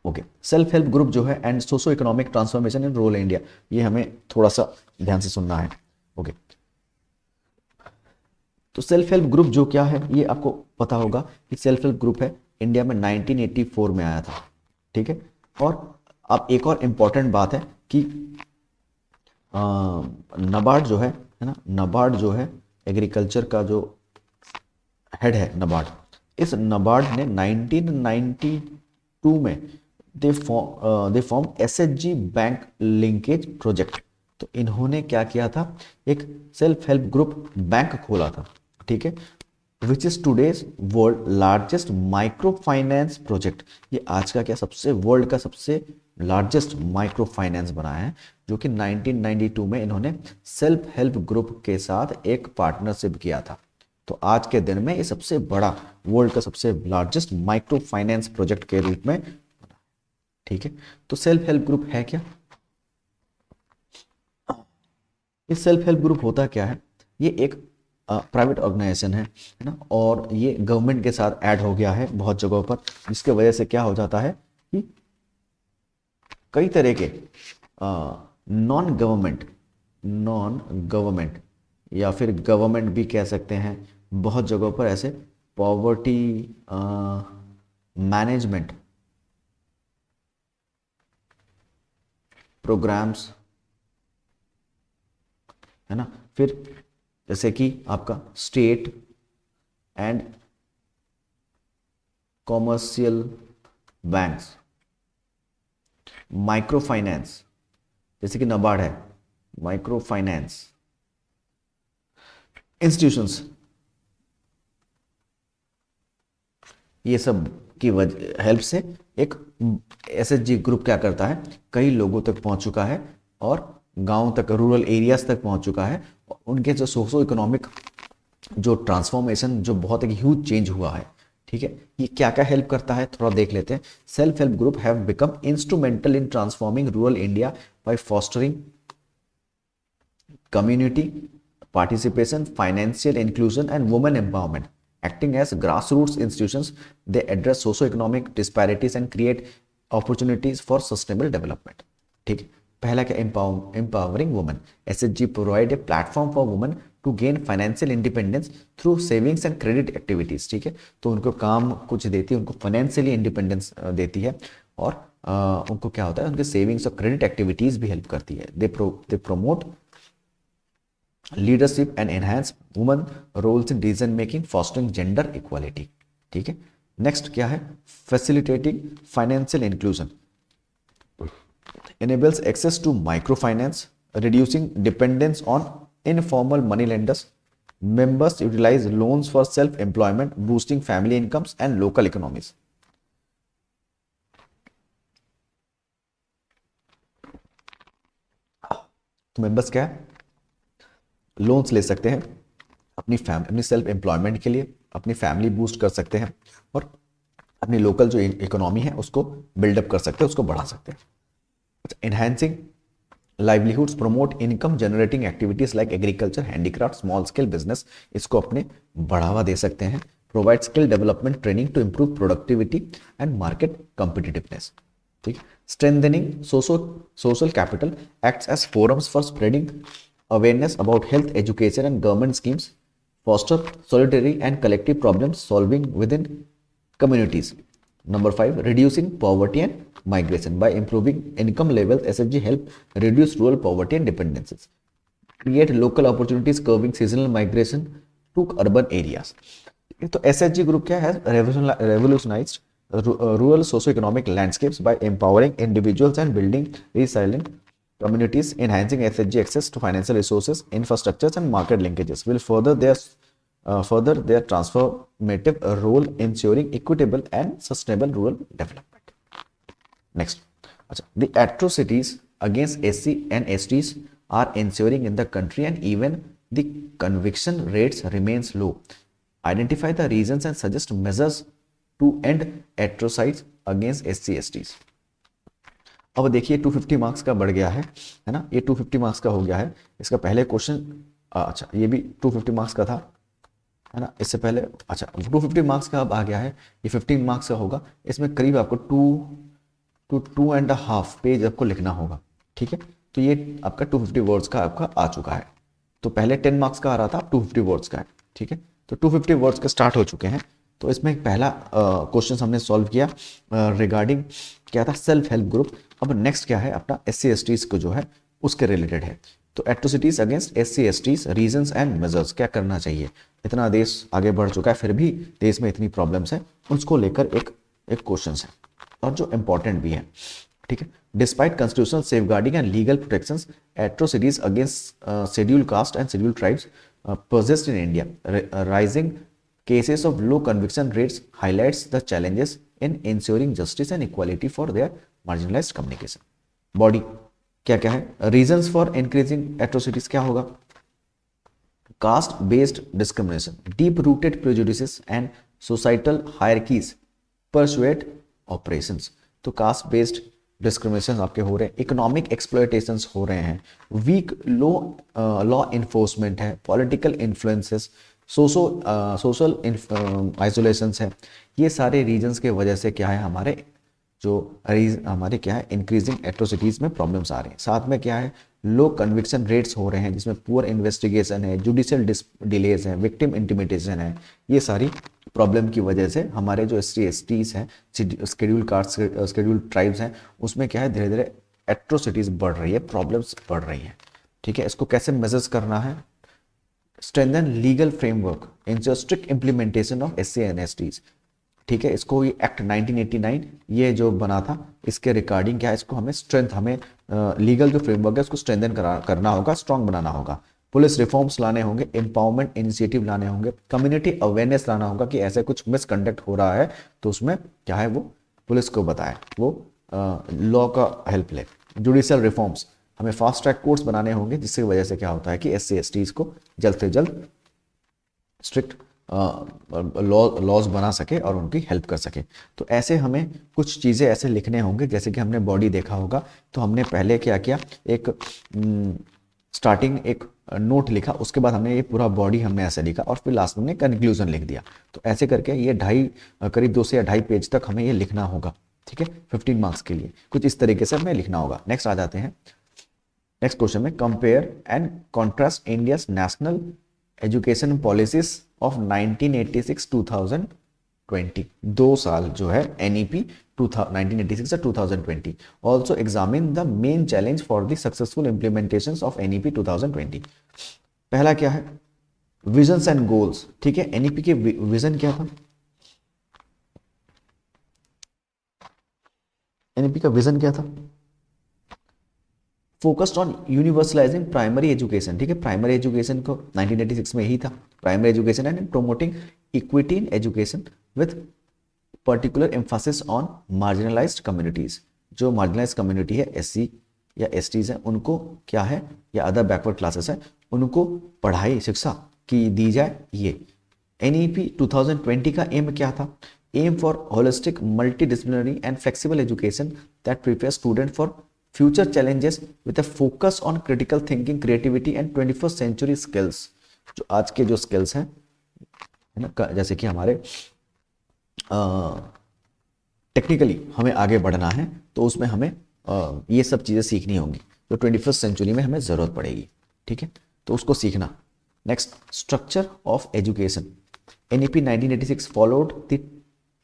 Okay, self help group जो है and socio economic transformation in rural India, ये हमें थोड़ा सा ध्यान से सुनना है। ओके, तो सेल्फ हेल्प ग्रुप जो क्या है, ये आपको पता होगा कि सेल्फ हेल्प ग्रुप है, इंडिया में 1984 में आया था। ठीक है, और अब एक और इम्पॉर्टेंट बात है कि नबार्ड जो है ना, नबार्ड जो है एग्रीकल्चर का जो हेड है नबार्ड, इस नबार्ड ने 1992 में they form SHG bank linkage project. तो इन्होंने क्या किया था, एक सेल्फ हेल्प ग्रुप बैंक खोला था। ठीक है, which is today's world largest micro finance project. ये आज का क्या, सबसे वर्ल्ड का सबसे लार्जेस्ट माइक्रो फाइनेंस बनाया है, जो कि 1992 में इन्होंने सेल्फ हेल्प ग्रुप के साथ एक पार्टनरशिप किया था। तो आज के दिन में ये सबसे बड़ा, वर्ल्ड का सबसे लार्जेस्ट माइक्रो फाइनेंस प्रोजेक्ट के रूप में। ठीक है, तो सेल्फ हेल्प ग्रुप है क्या, ये सेल्फ हेल्प ग्रुप होता क्या है, ये एक प्राइवेट ऑर्गेनाइजेशन है ना, और ये गवर्नमेंट के साथ ऐड हो गया है बहुत जगहों पर, जिसके वजह से क्या हो जाता है कि कई तरह के नॉन गवर्नमेंट या फिर गवर्नमेंट भी कह सकते हैं, बहुत जगहों पर ऐसे पॉवर्टी मैनेजमेंट प्रोग्राम्स है ना, फिर जैसे कि आपका state and commercial banks, micro finance जैसे कि नबार्ड है, माइक्रो फाइनेंस इंस्टीट्यूशंस, ये सब की हेल्प से एक एसएचजी ग्रुप क्या करता है, कई लोगों तक पहुंच चुका है और गांव तक, रूरल एरियाज तक पहुंच चुका है। उनके जो सोशो इकोनॉमिक जो ट्रांसफॉर्मेशन, जो बहुत एक ह्यूज चेंज हुआ है। ठीक है, ये क्या क्या हेल्प करता है थोड़ा देख लेते हैं। Self help group have become instrumental in transforming rural India by fostering community participation, financial inclusion and women empowerment. Acting as grassroots institutions, they address socio-economic disparities and create opportunities for sustainable development. ठीक है, पहला क्या, empowering women. SHG provide a platform for women to gain financial independence through savings and credit activities. ठीक है, तो उनको काम कुछ देती है, उनको फाइनेंशियली इंडिपेंडेंस देती है, और उनको क्या होता है, उनके सेविंग्स और क्रेडिट एक्टिविटीज भी हेल्प करती है। They promote leadership and enhance women roles in decision making, fostering gender equality. ठीक है, नेक्स्ट क्या है, facilitating financial inclusion, enables access to microfinance, reducing dependence on informal money lenders. Members utilize loans for self-employment, boosting family incomes and local economies. तो मेंबर्स क्या है, लोन्स ले सकते हैं अपनी सेल्फ एम्प्लॉयमेंट के लिए, अपनी फैमिली बूस्ट कर सकते हैं, और अपनी लोकल जो इकोनॉमी है उसको बिल्डअप कर सकते हैं, उसको बढ़ा सकते हैं। Enhancing livelihoods, promote income generating activities like agriculture, handicraft, small scale business, इसको अपने बढ़ावा दे सकते हैं। Provide skill development training to improve productivity and market competitiveness. ठीक, strengthening social capital acts as forums for spreading awareness about health, education and government schemes, foster solidarity and collective problem solving within communities. Number 5, reducing poverty and migration. By improving income levels, SHG help reduce rural poverty and dependencies. Create local opportunities, curbing seasonal migration to urban areas. तो SHG group क्या है? Revolutionized rural socio-economic landscapes by empowering individuals and building resilient communities. Enhancing SHG access to financial resources, infrastructures and market linkages will further their transformative role ensuring equitable and sustainable rural development. Next, the atrocities against SC and STs are ensuring in the country and even the conviction rates remains low. Identify the reasons and suggest measures to end atrocities against SC STs. अब देखिए 250 मार्क्स का बढ़ गया है ना, ये 250 मार्क्स का हो गया है। इसका पहले क्वेश्चन, अच्छा ये भी 250 मार्क्स का था, है ना, इससे पहले। अच्छा 250 मार्क्स का अब आ गया है, ये 15 मार्क्स का होगा। इसमें करीब आपको 2.5 पेज आपको लिखना होगा। ठीक है, तो ये आपका 250 वर्ड्स का आपका आ चुका है। तो पहले 10 मार्क्स का आ रहा था, अब 250 वर्ड्स का है। ठीक है, तो 250 वर्ड्स का स्टार्ट हो चुके हैं। तो इसमें पहला क्वेश्चन हमने सॉल्व किया रिगार्डिंग क्या था, सेल्फ हेल्प ग्रुप। अब नेक्स्ट क्या है अपना SC STs को जो है उसके रिलेटेड है। तो atrocities against SC STs, reasons and measures, क्या करना चाहिए। इतना देश आगे बढ़ चुका है फिर भी देश में इतनी प्रॉब्लम्स हैं, उसको लेकर एक क्वेश्चन है और जो इंपॉर्टेंट भी है। ठीक है, despite constitutional safeguarding and legal protections, atrocities against schedule caste and schedule tribes persist in India. Rising cases of low conviction rates highlights the challenges in ensuring justice and equality for their marginalized communication. Body क्या क्या है, reasons for increasing atrocities क्या होगा, caste based discrimination, deep rooted prejudices and societal hierarchies persuade operations. तो caste based डिस्क्रिमिनेशन आपके हो रहे हैं, इकोनॉमिक एक्सप्लॉयटेशंस हो रहे हैं, वीक लॉ इन्फोर्समेंट है, पॉलिटिकल इन्फ्लुएंसेस, सोशल आइसोलेशंस है। ये सारे रीजंस के वजह से क्या है हमारे क्या है इंक्रीजिंग एट्रोसिटीज़ में प्रॉब्लम्स आ रहे हैं। साथ में क्या है, लो कन्विक्शन रेट्स हो रहे हैं जिसमें पुअर इन्वेस्टिगेशन है, जुडिशियल डिलेज है, विक्टिम इंटिमिडेशन है। ये सारी प्रॉब्लम की वजह से हमारे जो SC STs हैं, शेड्यूल कास्ट, शेड्यूल ट्राइब्स हैं, उसमें क्या है धीरे धीरे एट्रोसिटीज़ बढ़ रही है, प्रॉब्लम्स बढ़ रही हैं। ठीक है, इसको कैसे मेजर्स करना है, strengthen legal framework, ensure strict implementation of SC and STs। ठीक है, इसको ये एक्ट 1989 ये जो बना था इसके रिगार्डिंग क्या है, इसको हमें लीगल जो फ्रेमवर्क है उसको स्ट्रेंथन करना होगा, स्ट्रॉन्ग बनाना होगा। पुलिस रिफॉर्म्स लाने होंगे, एम्पावरमेंट इनिशिएटिव लाने होंगे, कम्युनिटी अवेयरनेस लाना होगा कि ऐसे कुछ मिसकंडक्ट हो रहा है तो उसमें क्या है वो पुलिस को बताए, वो लॉ का हेल्प ले। जुडिशियल रिफॉर्म्स, हमें फास्ट ट्रैक कोर्ट्स बनाने होंगे जिसकी वजह से क्या होता है कि SC STs को जल्द से जल्द स्ट्रिक्ट लॉज बना सके और उनकी हेल्प कर सके। तो ऐसे हमें कुछ चीज़ें ऐसे लिखने होंगे, जैसे कि हमने बॉडी देखा होगा तो हमने पहले क्या किया, एक स्टार्टिंग एक नोट लिखा, उसके बाद हमने ये पूरा बॉडी हमने ऐसे लिखा और फिर लास्ट में हमने कंक्लूजन लिख दिया। तो ऐसे करके ये करीब 2 से 2.5 पेज तक हमें ये लिखना होगा। ठीक है, 15 मार्क्स के लिए कुछ इस तरीके से हमें लिखना होगा। नेक्स्ट आ जाते हैं नेक्स्ट क्वेश्चन में, compare and contrast India's national education policies of 1986-2020, 2 साल जो है NEP 1986 से 2020। Also examine the main challenge for the successful implementation of NEP 2020। पहला क्या है, विजन्स एंड गोल्स। ठीक है, NEP के विजन क्या था, NEP का विजन क्या था, focused on universalising primary education. ठीक है, प्राइमरी एजुकेशन को 1986 में ही था, primary education and promoting equity in education with particular Mphasis on marginalised communities. जो मार्जिनलाइज्ड कम्युनिटी है, SC या STs है, उनको क्या है, या अदर बैकवर्ड क्लासेस है, उनको पढ़ाई शिक्षा की दी जाए। ये NEP 2020 का एम क्या था, aim for holistic, multidisciplinary and flexible education that prepares students for future challenges with a focus on critical thinking, creativity and 21st century skills। जो आज के जो स्किल्स हैं, है ना, जैसे कि हमारे टेक्निकली हमें आगे बढ़ना है तो उसमें हमें ये सब चीज़ें सीखनी होंगी जो 21st सेंचुरी में हमें ज़रूरत पड़ेगी। ठीक है, तो उसको सीखना। Next, structure of education. NEP 1986 followed the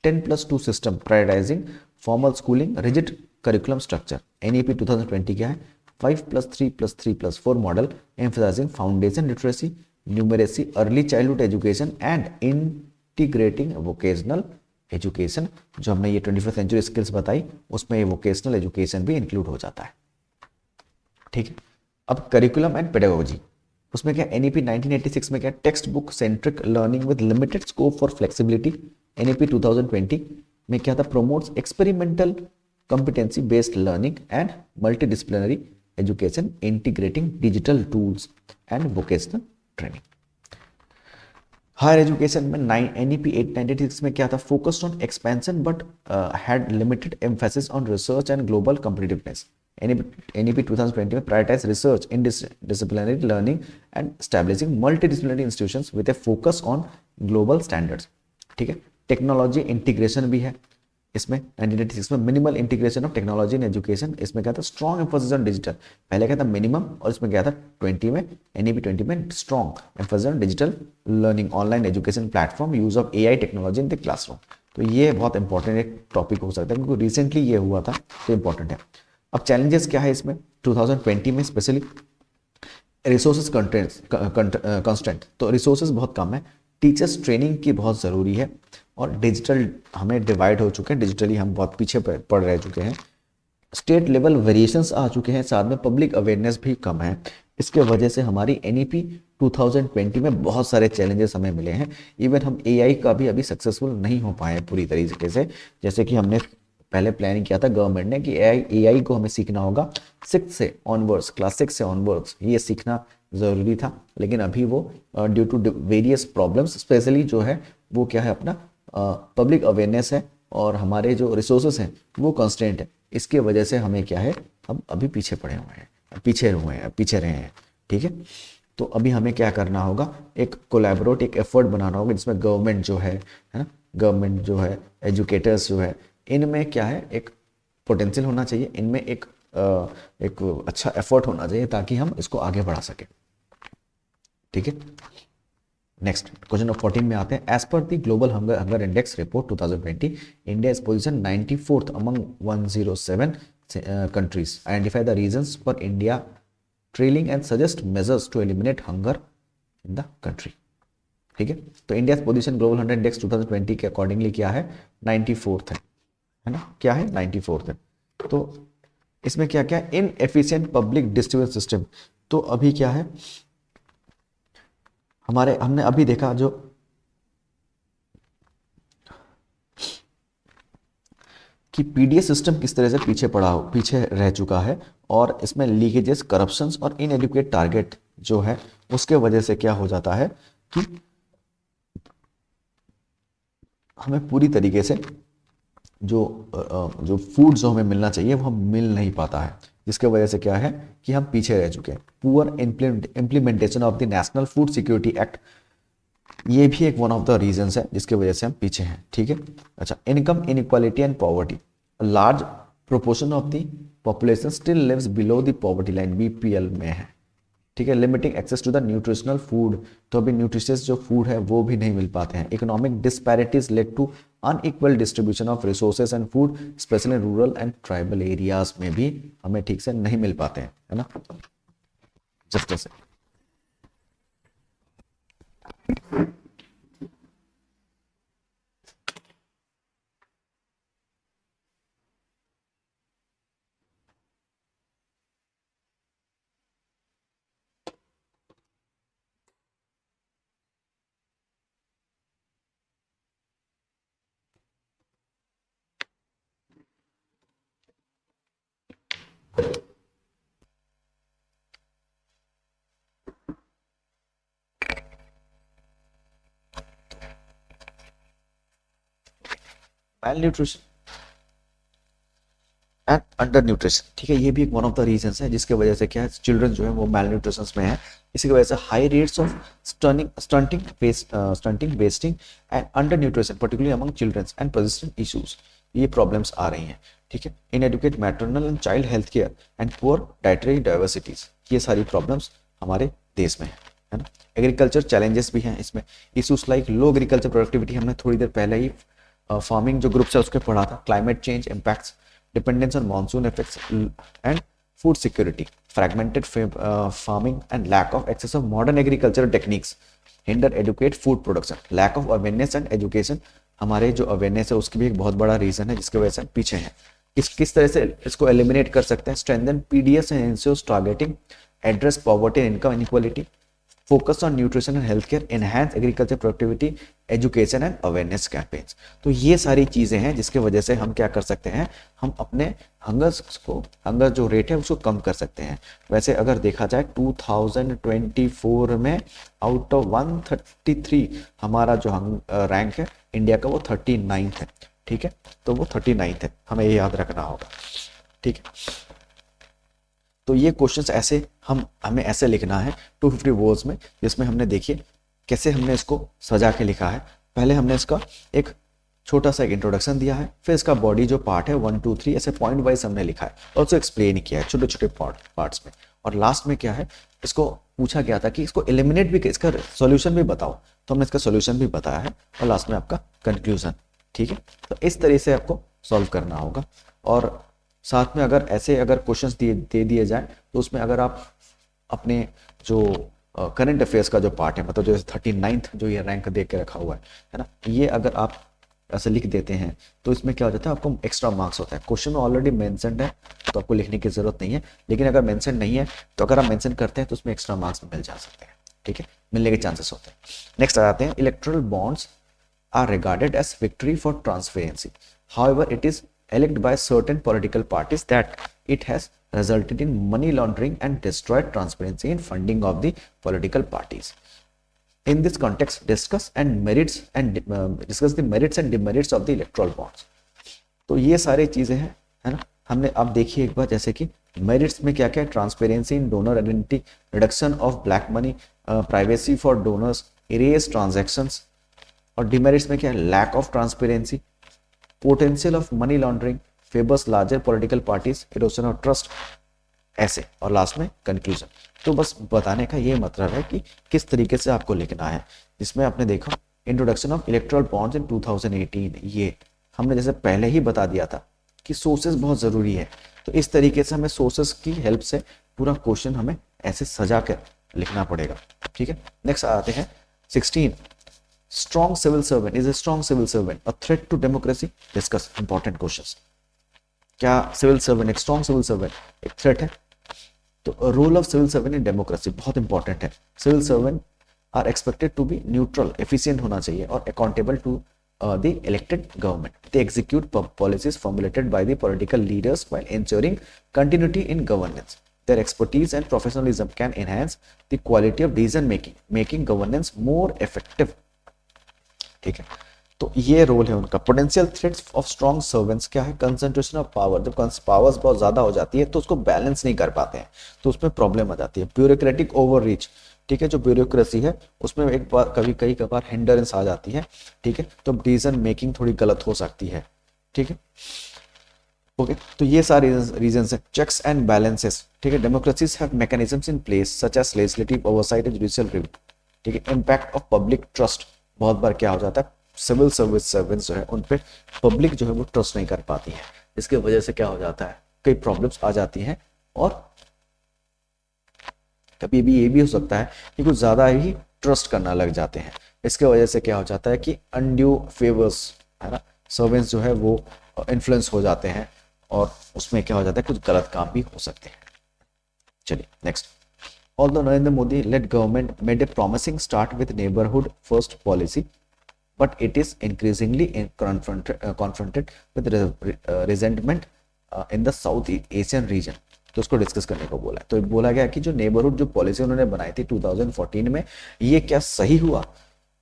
10+2 system prioritising formal schooling, rigid curriculum structure. NEP 2020 क्या है? 5+3+3+4 model emphasising foundation literacy, numeracy, early childhood education and integrating vocational education. जो हमने ये 21st सेंचुरी स्किल्स बताई उसमें ये वोकेशनल एजुकेशन भी इंक्लूड हो जाता है। ठीक है, अब करिकुलम एंड पेडागोजी, उसमें क्या NEP 1986 में क्या text book centric learning with limited scope for flexibility. NEP 2020 में क्या था? Promotes experimental competency based learning and multidisciplinary education integrating digital tools and vocational training। Higher education में NEP 896 में क्या था? Focused on expansion but had limited emphasis on research and global competitiveness. NEP 2020 में prioritize research in disciplinary learning and establishing multidisciplinary institutions with a focus on global standards. ठीक है, टेक्नोलॉजी इंटीग्रेशन भी है इसमें 1986 में। Minimal integration of technology in education, इसमें क्या था? Strong emphasis on digital. पहले क्या था? मिनिमम, और इसमें क्या था? 20 में NEP 20 में strong emphasis on digital learning, online education platform, use of AI technology in the classroom. तो ये बहुत इंपॉर्टेंट एक टॉपिक हो सकता है क्योंकि रिसेंटली ये हुआ था तो इंपॉर्टेंट है। अब चैलेंजेस क्या है इसमें 2020 में? स्पेशली रिसोर्सेज कंस्टेंट, तो रिसोर्सेज बहुत कम है, टीचर्स ट्रेनिंग की बहुत ज़रूरी है, और डिजिटल हमें डिवाइड हो चुके हैं, डिजिटली हम बहुत पीछे पड़ रह चुके हैं, स्टेट लेवल वेरिएशंस आ चुके हैं, साथ में पब्लिक अवेयरनेस भी कम है। इसके वजह से हमारी NEP 2020 में बहुत सारे चैलेंजेस हमें मिले हैं। इवन हम AI का भी अभी सक्सेसफुल नहीं हो पाए पूरी तरीके से, जैसे कि हमने पहले प्लान किया था गवर्नमेंट ने कि AI को हमें सीखना होगा 6 से ऑनवर्ड्स, क्लास 6 से ऑनवर्ड्स ये सीखना ज़रूरी था, लेकिन अभी वो due to various problems, specially जो है वो क्या है, अपना पब्लिक अवेयरनेस है और हमारे जो रिसोर्सेस हैं वो कंस्टेंट है। इसके वजह से हमें क्या है, हम अभी पीछे पड़े हुए हैं, पीछे रहे हैं। ठीक है, तो अभी हमें क्या करना होगा? एक कोलैबोरेट, एक एफर्ट बनाना होगा जिसमें गवर्नमेंट जो है ना, गवर्नमेंट जो है, एजुकेटर्स जो है, इनमें क्या है, एक पोटेंशियल होना चाहिए, इनमें एक अच्छा एफर्ट होना चाहिए ताकि हम इसको आगे बढ़ा सकें। ठीक है, नेक्स्ट क्वेश्चन नंबर 14 में आते हैं। As per the global hunger index report 2020, India is position 94th among 107 countries। Identify the reasons for India trailing and suggest measures to eliminate hunger in the country. ठीक है, तो India position global hunger index 2020 के अकॉर्डिंगली क्या है? 94th है ना, क्या है? 94th है। तो इसमें क्या क्या? इन एफिशिएंट पब्लिक डिस्ट्रीब्यूशन सिस्टम। तो अभी क्या है, हमने अभी देखा जो कि PDS सिस्टम किस तरह से पीछे रह चुका है, और इसमें लीकेजेस, करप्शंस और इनएडुकेट टारगेट जो है उसके वजह से क्या हो जाता है कि हमें पूरी तरीके से जो फूड जो हमें मिलना चाहिए वो हम मिल नहीं पाता है, जिसके वजह से क्या है कि हम पीछे रह चुके हैं। Poor implementation of the national food security act, ये भी एक वन ऑफ द रीजंस है जिसके वजह से हम पीछे हैं। ठीक है, अच्छा, income inequality and poverty, large proportion of the population still lives below the poverty line, BPL में है। ठीक है, limiting access to the nutritional food, तो अभी न्यूट्रिशियस जो फूड है वो भी नहीं मिल पाते हैं। Economic disparities led to unequal distribution of resources and food, specially rural and tribal areas में भी हमें ठीक से नहीं मिल पाते हैं, है ना। जस्ट ऐसे mail nutrition and under nutrition, ठीक है, ये भी एक वन ऑफ द रीजन है जिसके वजह से क्या है चिल्ड्रन जो है वो मेल न्यूट्रिशन में है। इसी की वजह से high rates of stunting wasting and under nutrition particularly among children and persistent issues, ये प्रॉब्लम्स आ रही हैं, ठीक है। Inadequate maternal and child health care and poor dietary diversities, ये सारी प्रॉब्लम्स हमारे देश में है ना। एग्रीकल्चर चैलेंजेस भी हैं इसमें, issues like low agriculture productivity, हमने थोड़ी देर पहले ही फार्मिंग जो ग्रुप्स है उसके पढ़ा था। Climate change impacts, dependence on monsoon effects and food security, fragmented farming and lack of access of modern agricultural techniques hinder adequate food production, lack of awareness and education, हमारे जो अवेयरनेस है उसकी भी एक बहुत बड़ा रीजन है जिसकी वजह से हम पीछे हैं। किस तरह से इसको एलिमिनेट कर सकते हैं, strengthen PDS and ensures targeting, address poverty and income inequality, focus on nutrition and health care, enhance agriculture productivity, education and awareness campaigns. तो ये सारी चीज़ें हैं जिसके वजह से हम क्या कर सकते हैं, हम अपने हंगर जो रेट है उसको कम कर सकते हैं। वैसे अगर देखा जाए 2024 में आउट ऑफ 133 हमारा जो रैंक है इंडिया का वो 39th है, ठीक है, तो वो 39th है, हमें ये याद रखना होगा, ठीक है। तो ये क्वेश्चंस ऐसे हमें ऐसे लिखना है 250 वर्ड्स में, जिसमें हमने देखिए कैसे हमने इसको सजा के लिखा है। पहले हमने इसका एक छोटा सा एक इंट्रोडक्शन दिया है, फिर इसका बॉडी जो पार्ट है 1 2 3 ऐसे पॉइंट वाइज हमने लिखा है और उसको एक्सप्लेन किया है छोटे छोटे पार्ट्स में, और लास्ट में क्या है इसको पूछा गया था कि इसको एलिमिनेट भी, इसका सॉल्यूशन भी बताओ, तो हमने इसका सॉल्यूशन भी बताया है और लास्ट में आपका कंक्लूजन, ठीक है। तो इस तरह से आपको सॉल्व करना होगा। और साथ में अगर क्वेश्चंस दे दिए जाए तो उसमें अगर आप अपने जो करंट अफेयर्स का जो पार्ट है, मतलब जो 39th जो ये रैंक दे के रखा हुआ है ना, ये अगर आप ऐसे लिख देते हैं तो इसमें क्या हो जाता है, आपको एक्स्ट्रा मार्क्स होता है। क्वेश्चन में ऑलरेडी मेंशन्ड है तो आपको लिखने की जरूरत नहीं है, लेकिन अगर मेंशन नहीं है तो अगर आप मेंशन करते हैं तो उसमें एक्स्ट्रा मार्क्स मिल जा सकते हैं, ठीक है, मिलने के चांसेस होते हैं। नेक्स्ट आ जाते हैं, electoral bonds are regarded as victory for transparency, however it is elect by certain political parties that it has resulted in money laundering and destroyed transparency in funding of the political parties. In this context, discuss the merits and demerits of the electoral bonds. तो ये सारी चीजें हैं, है ना। हमने अब देखिए एक बार, जैसे कि मेरिट्स में क्या क्या है, transparency in donor identity, reduction of black money, privacy for donors, erase transactions, और डिमेरिट्स में क्या है, lack of transparency, potential of money laundering, favours larger political parties, erosion of trust, ऐसे, और लास्ट में कंक्लूजन। तो बस बताने का ये मतलब है कि किस तरीके से आपको लिखना है। इसमें आपने देखा introduction of electoral bonds in 2018, ये हमने जैसे पहले ही बता दिया था कि सोर्सेज बहुत ज़रूरी है, तो इस तरीके से हमें सोर्सेज की हेल्प से पूरा क्वेश्चन हमें ऐसे सजा कर लिखना पड़ेगा, ठीक है। नेक्स्ट आते हैं 16, strong civil servant, is a strong civil servant a threat to democracy? Discuss important questions. क्या सिविल सर्वेंट, एक स्ट्रॉन्ग सिविल सर्वेंट एक थ्रेट है? तो role of civil servant in democracy बहुत इंपॉर्टेंट है। Civil servant are expected to be neutral, efficient होना चाहिए और accountable to the elected government. They execute policies formulated by the political leaders while ensuring continuity in governance. Their expertise and professionalism can enhance the quality of decision making, making governance more effective. ठीक है, तो ये रोल है उनका। Potential threats of strong servants क्या है, कंसंट्रेशन ऑफ पावर, जब पावर्स बहुत ज्यादा हो जाती है तो उसको बैलेंस नहीं कर पाते हैं तो उसमें प्रॉब्लम आ जाती है। ब्यूरोक्रेटिक ओवर रीच, ठीक है, जो ब्यूरोक्रेसी है उसमें एक बार कई बार हिंडरेंस आ जाती है, ठीक है, तो डिसीजन मेकिंग थोड़ी गलत हो सकती है, ठीक है, ओके। तो ये सारे रीजंस है। चेक्स एंड बैलेंसेस, ठीक है, democracies have mechanisms in place such as legislative oversight and judicial review, ठीक है। इम्पैक्ट ऑफ पब्लिक ट्रस्ट, बहुत बार क्या हो जाता है, सिविल सर्विस सर्वेंट्स जो है उन पे पब्लिक जो है वो ट्रस्ट नहीं कर पाती है, इसके वजह से क्या हो जाता है, कई प्रॉब्लम्स आ जाती हैं और कभी भी ये भी हो सकता है कि कुछ ज्यादा ही ट्रस्ट करना लग जाते हैं, इसके वजह से क्या हो जाता है कि अनड्यू फेवर्स, है ना, सर्वेंट्स जो है वो इन्फ्लुएंस हो जाते हैं और उसमें क्या हो जाता है, कुछ गलत काम भी हो सकते हैं। चलिए next, although Narendra Modi led government made a promising start with neighborhood first policy, but it is increasingly confronted with resentment in the South Asian region. तो उसको डिस्कस करने को बोला है। तो बोला गया कि जो नेबरहुड जो पॉलिसी उन्होंने बनाई थी 2014 में, ये क्या सही हुआ?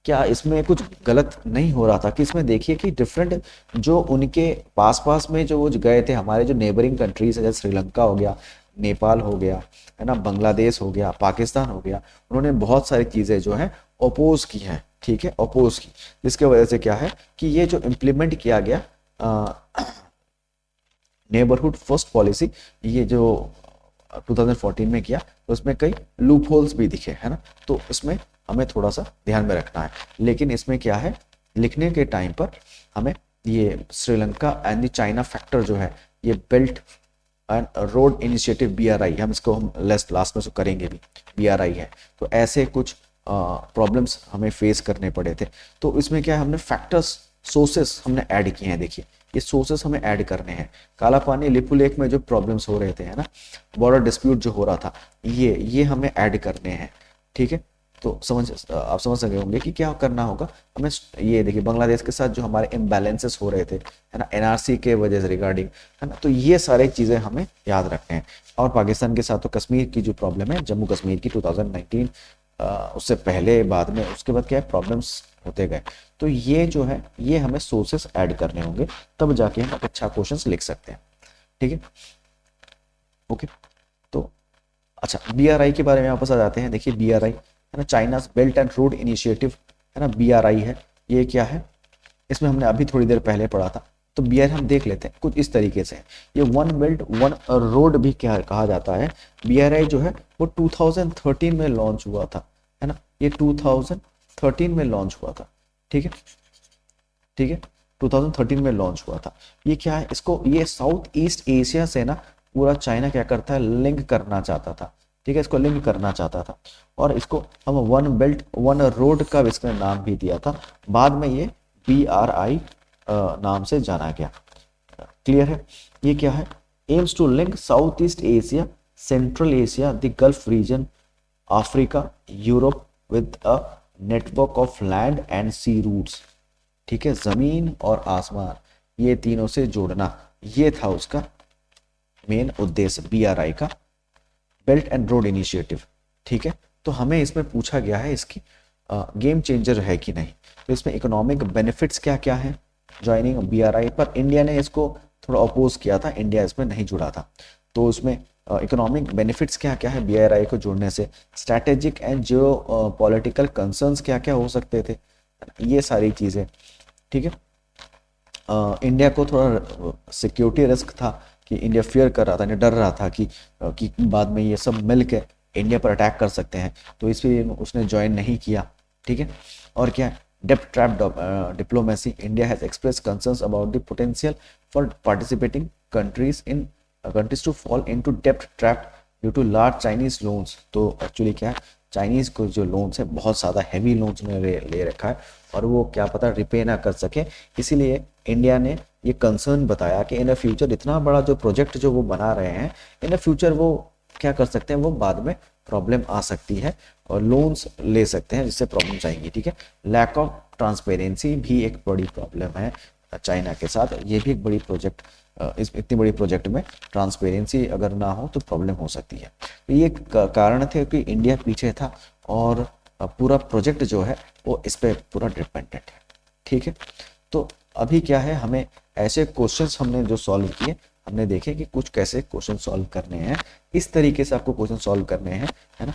क्या इसमें कुछ गलत नहीं हो रहा था कि इसमें देखिए कि डिफरेंट जो उनके पास पास में जो वो गए थे, हमारे जो नेबरिंग कंट्रीज है, जैसे श्रीलंका हो गया, नेपाल हो गया, है ना, बांग्लादेश हो गया, पाकिस्तान हो गया, उन्होंने बहुत सारी चीज़ें जो है अपोज की हैं, ठीक है, अपोज की, जिसके वजह से क्या है कि ये जो इम्प्लीमेंट किया गया नेबरहुड फर्स्ट पॉलिसी, ये जो 2014 में किया, तो उसमें कई लूप होल्स भी दिखे, है ना, तो इसमें हमें थोड़ा सा ध्यान में रखना है। लेकिन इसमें क्या है, लिखने के टाइम पर हमें ये Sri Lanka and the China factor जो है, ये belt and road initiative BRI, हम इसको हम लास्ट में से करेंगे भी, BRI है, तो ऐसे कुछ प्रॉब्लम्स हमें फेस करने पड़े थे। तो इसमें क्या है, हमने फैक्टर्स, सोर्सेस हमने ऐड किए हैं। देखिए ये सोर्सेस हमें ऐड करने हैं। काला पानी लिपू लेक में जो प्रॉब्लम्स हो रहे थे, है ना, बॉर्डर डिस्प्यूट जो हो रहा था, ये हमें ऐड करने हैं, ठीक है। तो आप समझ सके होंगे कि क्या करना होगा हमें। ये देखिए बांग्लादेश के साथ जो हमारे इम्बैलेंसेस हो रहे थे, है ना, NRC के वजह से रिगार्डिंग, है ना, तो ये सारी चीज़ें हमें याद रखने हैं। और पाकिस्तान के साथ तो कश्मीर की जो प्रॉब्लम है, जम्मू कश्मीर की 2019, उससे पहले बाद में, उसके बाद क्या है, प्रॉब्लम्स होते गए। तो ये जो है ये हमें सोर्सेस ऐड करने होंगे, तब जाके हम अच्छा क्वेश्चंस लिख सकते हैं, ठीक है, ओके। तो अच्छा BRI के बारे में वापस आ जाते हैं। देखिए BRI है ना, China's belt and road initiative, है ना, BRI है। ये क्या है, इसमें हमने अभी थोड़ी देर पहले पढ़ा था। तो BRI हम देख लेते हैं कुछ इस तरीके से। ये वन बेल्ट वन रोड भी क्या कहा जाता है। BRI जो है वो 2013 में लॉन्च हुआ था, है ना, ये 2013 में लॉन्च हुआ था, ठीक है, ठीक है, 2013 में लॉन्च हुआ था। ये क्या है, इसको ये साउथ ईस्ट एशिया से ना पूरा चाइना क्या करता है, लिंक करना चाहता था, ठीक है, इसको लिंक करना चाहता था। और इसको हम वन बेल्ट वन रोड का इसमें नाम भी दिया था। बाद में ये BRI नाम से जाना गया। क्लियर है। ये क्या है, aims to link South East Asia, Central Asia, the Gulf region, Africa, Europe with a network of land and sea routes, ठीक है, जमीन और आसमान, ये तीनों से जोड़ना, ये था उसका मेन उद्देश्य BRI का, बेल्ट एंड रोड इनिशिएटिव, ठीक है। तो हमें इसमें पूछा गया है इसकी गेम चेंजर है कि नहीं। तो इसमें इकोनॉमिक बेनिफिट्स क्या क्या है ज्वाइनिंग BRI पर। इंडिया ने इसको थोड़ा अपोज किया था, इंडिया इसमें नहीं जुड़ा था। तो उसमें इकोनॉमिक बेनिफिट्स क्या क्या है BRI को जुड़ने से, strategic and Jio political concerns क्या क्या हो सकते थे, ये सारी चीज़ें, ठीक है। इंडिया को थोड़ा सिक्योरिटी रिस्क था कि इंडिया फियर कर रहा था, डर रहा था कि बाद में ये सब मिल के इंडिया पर अटैक कर सकते हैं, तो इसलिए उसने ज्वाइन नहीं किया, ठीक है। और क्या, depth trap diplomacy, India has express concerns about the potential for participating countries to fall into depth trap due to large Chinese loans. तो एक्चुअली क्या है, चाइनीज को जो लोन्स है बहुत ज़्यादा हैवी लोन्स में ले रखा है, और वो क्या पता रिपे ना कर सके, इसीलिए इंडिया ने ये कंसर्न बताया कि इन फ्यूचर इतना बड़ा जो प्रोजेक्ट जो वो बना रहे हैं, इन फ्यूचर वो क्या कर सकते हैं, वो बाद में प्रॉब्लम आ सकती है और लोन्स ले सकते हैं जिससे प्रॉब्लम्स आएंगी, ठीक है। लैक ऑफ ट्रांसपेरेंसी भी एक बड़ी प्रॉब्लम है चाइना के साथ। ये भी एक बड़ी प्रोजेक्ट, इस इतनी बड़ी प्रोजेक्ट में ट्रांसपेरेंसी अगर ना हो तो प्रॉब्लम हो सकती है। तो ये कारण थे कि इंडिया पीछे था और पूरा प्रोजेक्ट जो है वो इस पर पूरा डिपेंडेंट है, ठीक है। तो अभी क्या है, हमें ऐसे क्वेश्चंस हमने जो सॉल्व किए, हमने देखे कि कुछ कैसे क्वेश्चन सॉल्व करने हैं, इस तरीके से आपको क्वेश्चन सॉल्व करने हैं, है ना।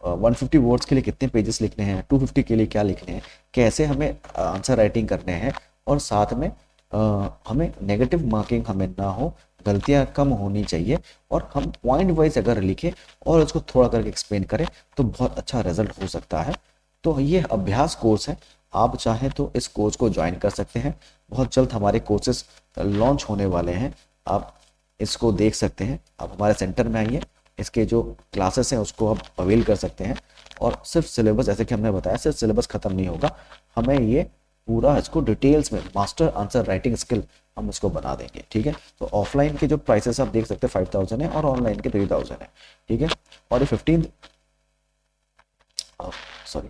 150 वर्ड्स के लिए कितने पेजेस लिखने हैं, 250 के लिए क्या लिखने हैं, कैसे हमें आंसर राइटिंग करने हैं, और साथ में हमें नेगेटिव मार्किंग हमें ना हो, गलतियां कम होनी चाहिए, और हम पॉइंट वाइज अगर लिखें और उसको थोड़ा करके एक्सप्लेन करें तो बहुत अच्छा रिजल्ट हो सकता है। तो ये अभ्यास कोर्स है, आप चाहें तो इस कोर्स को ज्वाइन कर सकते हैं। बहुत जल्द हमारे कोर्सेज लॉन्च होने वाले हैं, आप इसको देख सकते हैं। आप हमारे सेंटर में आइए, इसके जो क्लासेस हैं उसको आप अवेल कर सकते हैं। और सिर्फ सिलेबस, जैसे कि हमने बताया, सिर्फ सिलेबस खत्म नहीं होगा, हमें ये पूरा इसको डिटेल्स में मास्टर आंसर राइटिंग स्किल हम इसको बना देंगे, ठीक है। तो ऑफलाइन के जो प्राइसेस आप देख सकते हैं 5000 है और ऑनलाइन के 3000 है, ठीक है। और ये 15 सॉरी,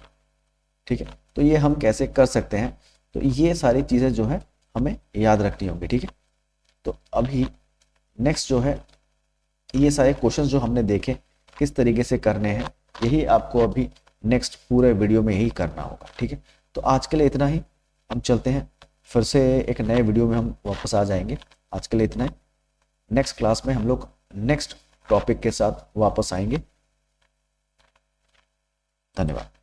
ठीक है। तो ये हम कैसे कर सकते हैं, तो ये सारी चीज़ें जो है हमें याद रखनी होंगी, ठीक है। तो अभी नेक्स्ट जो है, ये सारे क्वेश्चंस जो हमने देखे किस तरीके से करने हैं, यही आपको अभी नेक्स्ट पूरे वीडियो में ही करना होगा। ठीक है, तो आज के लिए इतना ही, हम चलते हैं, फिर से एक नए वीडियो में हम वापस आ जाएंगे। आज के लिए इतना ही, नेक्स्ट क्लास में हम लोग नेक्स्ट टॉपिक के साथ वापस आएंगे। धन्यवाद।